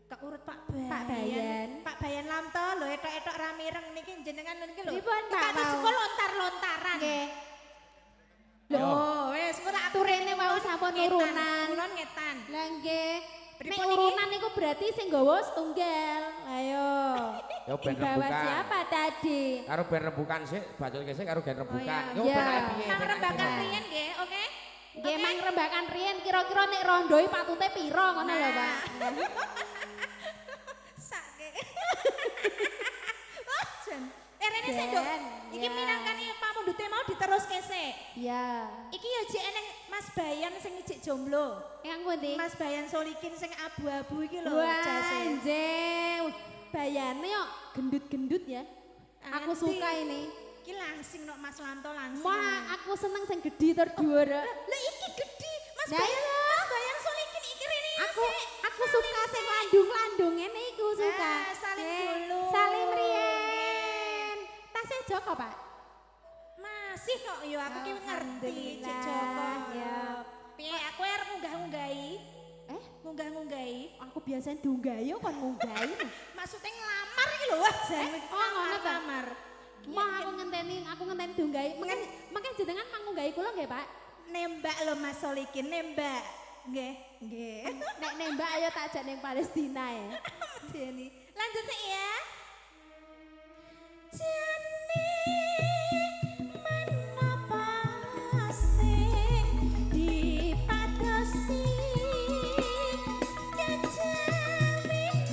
Speaker 2: Keurut Pak Bayan.
Speaker 7: Pak Bayan.
Speaker 2: Pak Bayan Lamto lho etok-etok ramireng niki jenengan niki lho.
Speaker 7: Pripun, Pak,
Speaker 2: Kita
Speaker 7: mau?
Speaker 2: sekolah lontar-lontaran.
Speaker 7: Nggih.
Speaker 2: Loh, wis ora aku
Speaker 7: Turene wau sampun
Speaker 2: ngetan.
Speaker 7: urunan.
Speaker 2: Kulon ngetan.
Speaker 7: Lah nggih. Nek
Speaker 2: Pripun iki?
Speaker 7: urunan niku berarti sing nggawa setunggal. Ayo.
Speaker 6: Ya ben
Speaker 7: Dibawa
Speaker 6: rembukan.
Speaker 7: siapa tadi?
Speaker 6: Karo ben rembukan sik, bacot sik karo ben rembukan.
Speaker 2: iya.
Speaker 6: Yo
Speaker 7: Iya.
Speaker 6: ben ae piye.
Speaker 2: Mang
Speaker 6: ben ae
Speaker 2: rembakan
Speaker 6: piye.
Speaker 2: riyen nggih, oke?
Speaker 7: Nggih mang rembakan riyen kira-kira nek rondoi patute piro ngono lho,
Speaker 2: Nah.
Speaker 7: Pak.
Speaker 2: Sake. Wah, Jen. Rene sik, Nduk.
Speaker 7: Jen,
Speaker 2: Iki
Speaker 7: ya.
Speaker 2: minangkane pamundhute mau diteruske sik.
Speaker 7: Iya.
Speaker 2: Iki ya jek eneng Mas Bayan sing ijik jomblo.
Speaker 7: Yang pundi?
Speaker 2: Mas Bayan Solikin sing abu-abu iki lho
Speaker 7: Wah,
Speaker 2: jase.
Speaker 7: anjing. Bayane kok gendut-gendut ya. Aku
Speaker 2: Anti.
Speaker 7: suka ini.
Speaker 2: Iki langsing nok Mas Lanto langsing.
Speaker 7: Wah, aku seneng sing gedhi tur dhuwur.
Speaker 2: Lah iki gede. Mas
Speaker 7: Nah,
Speaker 2: Bayan,
Speaker 7: iya.
Speaker 2: Mas Bayan Solikin iki rene
Speaker 7: Aku suka sing landung-landung ngene iku suka.
Speaker 2: salim
Speaker 7: Eh,
Speaker 2: dulu.
Speaker 7: Salim riyen. Tasih Joko, Pak.
Speaker 2: Masih kok yo aku ki ngerti Cik Joko.
Speaker 7: Alhamdulillah, ya.
Speaker 2: Piye aku arep ngunggah-ngunggahi?
Speaker 7: Eh,
Speaker 2: Ngunggah-ngunggahi.
Speaker 7: aku biasanya dunggayo kon ngunggahi.
Speaker 2: Maksudnya ngelamar iki lho wah jan.
Speaker 7: oh, ngono ta?
Speaker 2: ngelamar.
Speaker 7: Mau aku ngenteni dunggahi. Mungkin jenengan mangunggahi kula nggih, Pak?
Speaker 2: Nembak lho Mas Solikin, nembak. Nggih, nggih.
Speaker 7: Nek nembak ayo tak ajak ning Palestina ya.
Speaker 2: Deni. Lanjut sih ya. Jane menapa sing dipadosi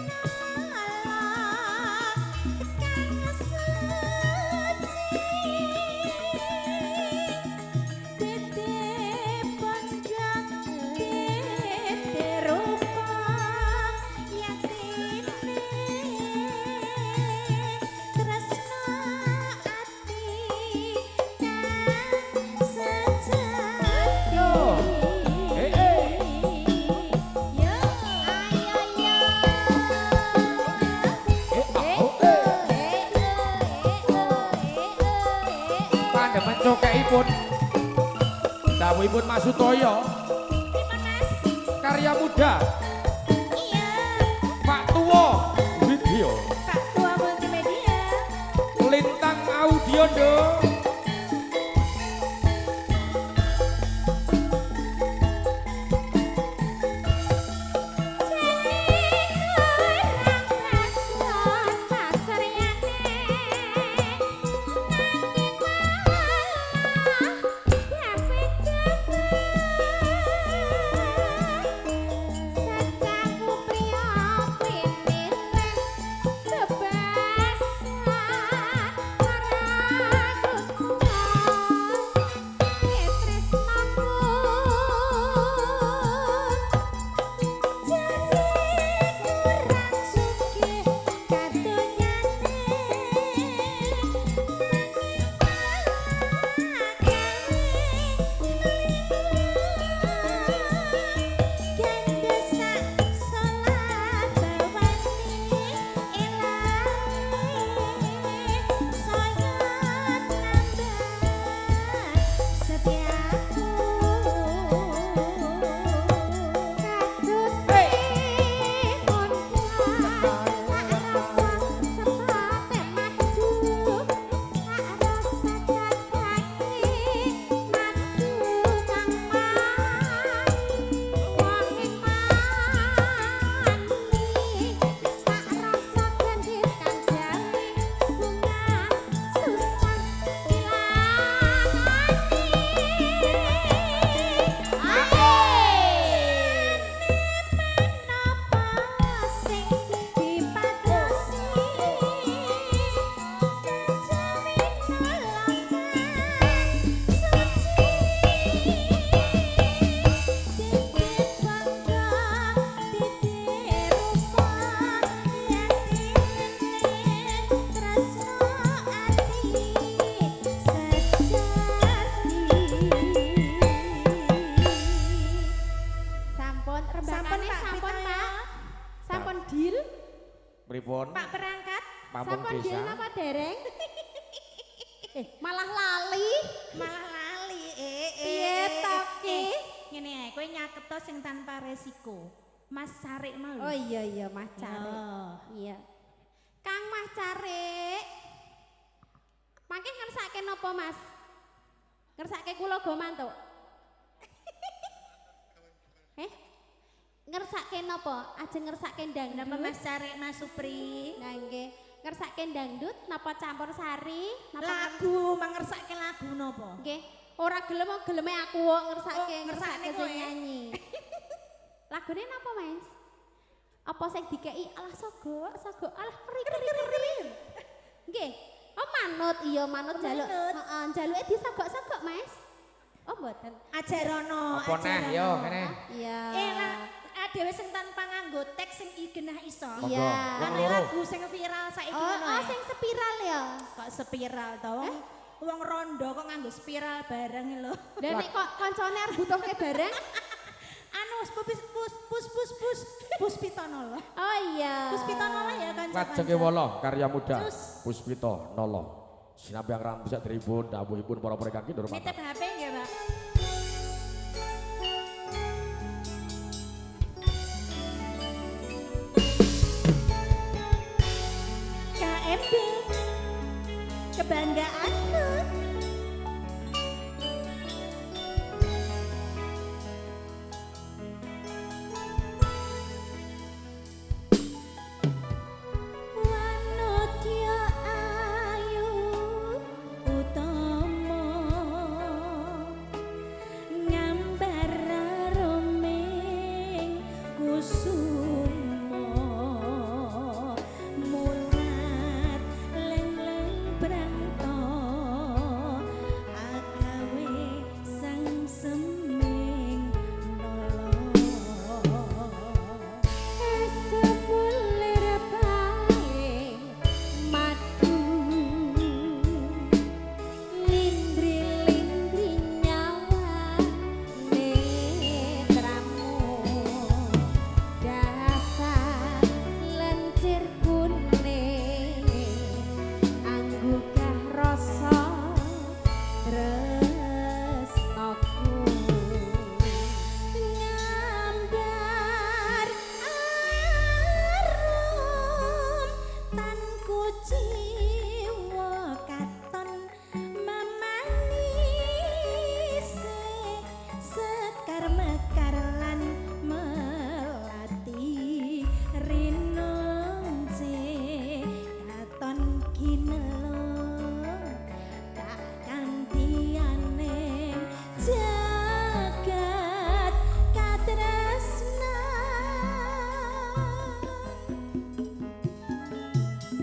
Speaker 2: kejaminala kang suci titip pondok titip rupa yatine tresno ati kang sejati yo ayo yo
Speaker 6: Pandemen cokekipun. Dawuhipun Mas Sutoyo,
Speaker 2: Dimanas
Speaker 6: karya muda,
Speaker 2: iya
Speaker 6: Pak Tuwo, video,
Speaker 2: Pak Tua Multimedia
Speaker 6: Lintang Awu. Pamung
Speaker 7: Sampun
Speaker 6: desa.
Speaker 7: biyen apa dereng? Malah lali.
Speaker 2: Malah lali.
Speaker 7: Piye to ki?
Speaker 2: Ngene ae, kowe nyaket to sing tanpa resiko. Mas Carik mau.
Speaker 7: Oh iya Mas Carik. Iya. Kang Mas Carik. Mangke ngersake napa Mas? Ngersake kula go mantuk. Ngersake napa? Ajeng ngersake
Speaker 2: Napa
Speaker 7: dangdut.
Speaker 2: Mas Carik Mas Supri?
Speaker 7: Nah nggih, ngersake dangdut napa campur sari? Napa
Speaker 2: Lagu mangersake lagu napa?
Speaker 7: nggih, ora gelem kok geleme aku kok ngersake
Speaker 2: Oh, ngersakne
Speaker 7: sing
Speaker 2: kowe.
Speaker 7: nyanyi. Lagune napa, Mas? Apa sing dikeki alah sogo, alah keri. Nggih. Oh manut, iya manut jaluk.
Speaker 2: manut.
Speaker 7: Heeh, jaluke disogok-sogok, Mas. Oh mboten.
Speaker 2: Ajarono,
Speaker 6: Apa neh yo kene.
Speaker 7: Iya.
Speaker 2: Lah dhewe sing tanpa nganggo teks sing genah iso.
Speaker 7: Iya.
Speaker 2: Kan
Speaker 6: Wong loro.
Speaker 2: lagu sing viral saiki
Speaker 7: Oh,
Speaker 2: ngono.
Speaker 7: oh sing spiral ya.
Speaker 2: Kok spiral to wong wong rondo kok nganggo spiral bareng lho.
Speaker 7: Lah nek kok kancane arep butuhke bareng?
Speaker 2: Anu Puspitono lho.
Speaker 7: Oh iya.
Speaker 2: Puspitono lah ya kanca-kanca.
Speaker 1: Lajenge wala karya muda
Speaker 2: Cus.
Speaker 1: Puspito Nolo. Sinambi yang rampung bisa tribun dawuhipun para prekaki durung
Speaker 2: Nitip HP nggih, Pak. KMB kebanggaanku. Wanodya ayu utama ngambar roming kusuma mulat leng-leng branto agawe sang seming nolo sebulir bae madu lindri-lindri nyawa netramu dasar lencir kuning anggugah rasa tresnaku ngambar arum tan kuciwa katon memanise sekar mekar lan melati rinonce katon kinelo tak kantiane jagat katresna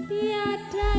Speaker 2: tiada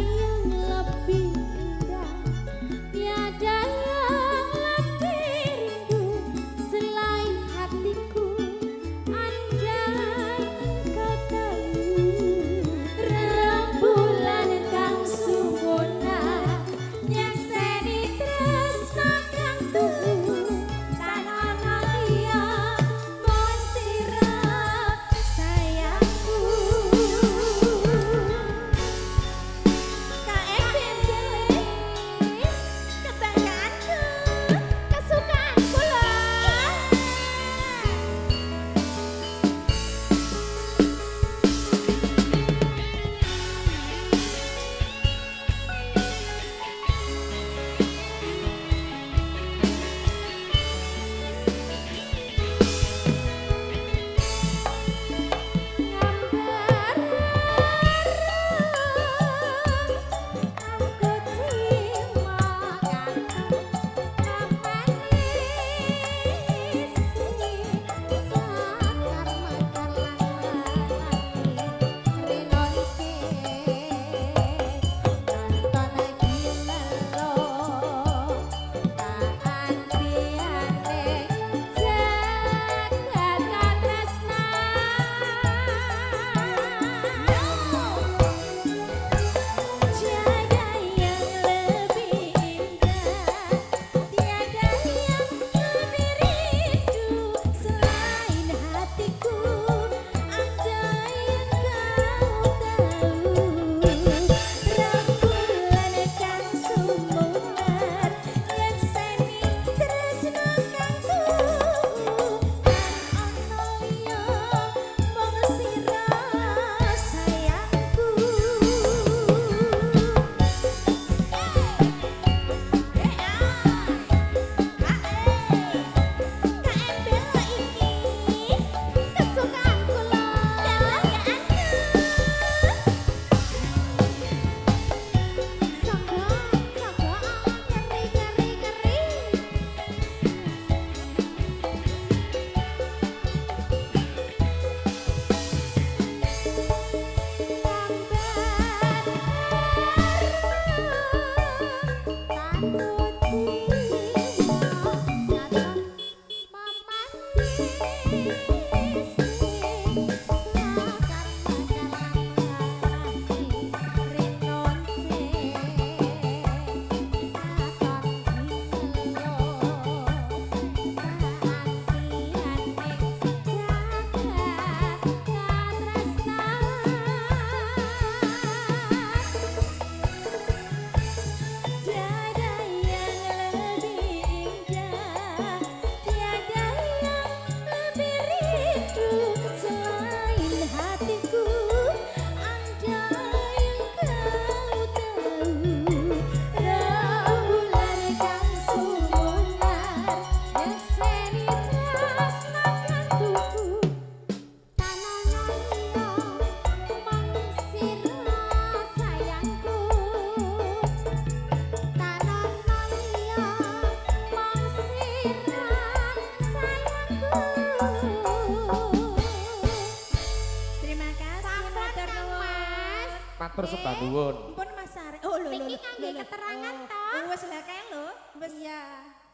Speaker 1: Matur sembah nuwun.
Speaker 2: Mpun Mas Arek. Oh lho lho.
Speaker 7: Niki ngangge keterangan toh.
Speaker 2: Wis lha kae lho. Wis
Speaker 7: Iya.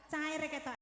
Speaker 2: cair ketok.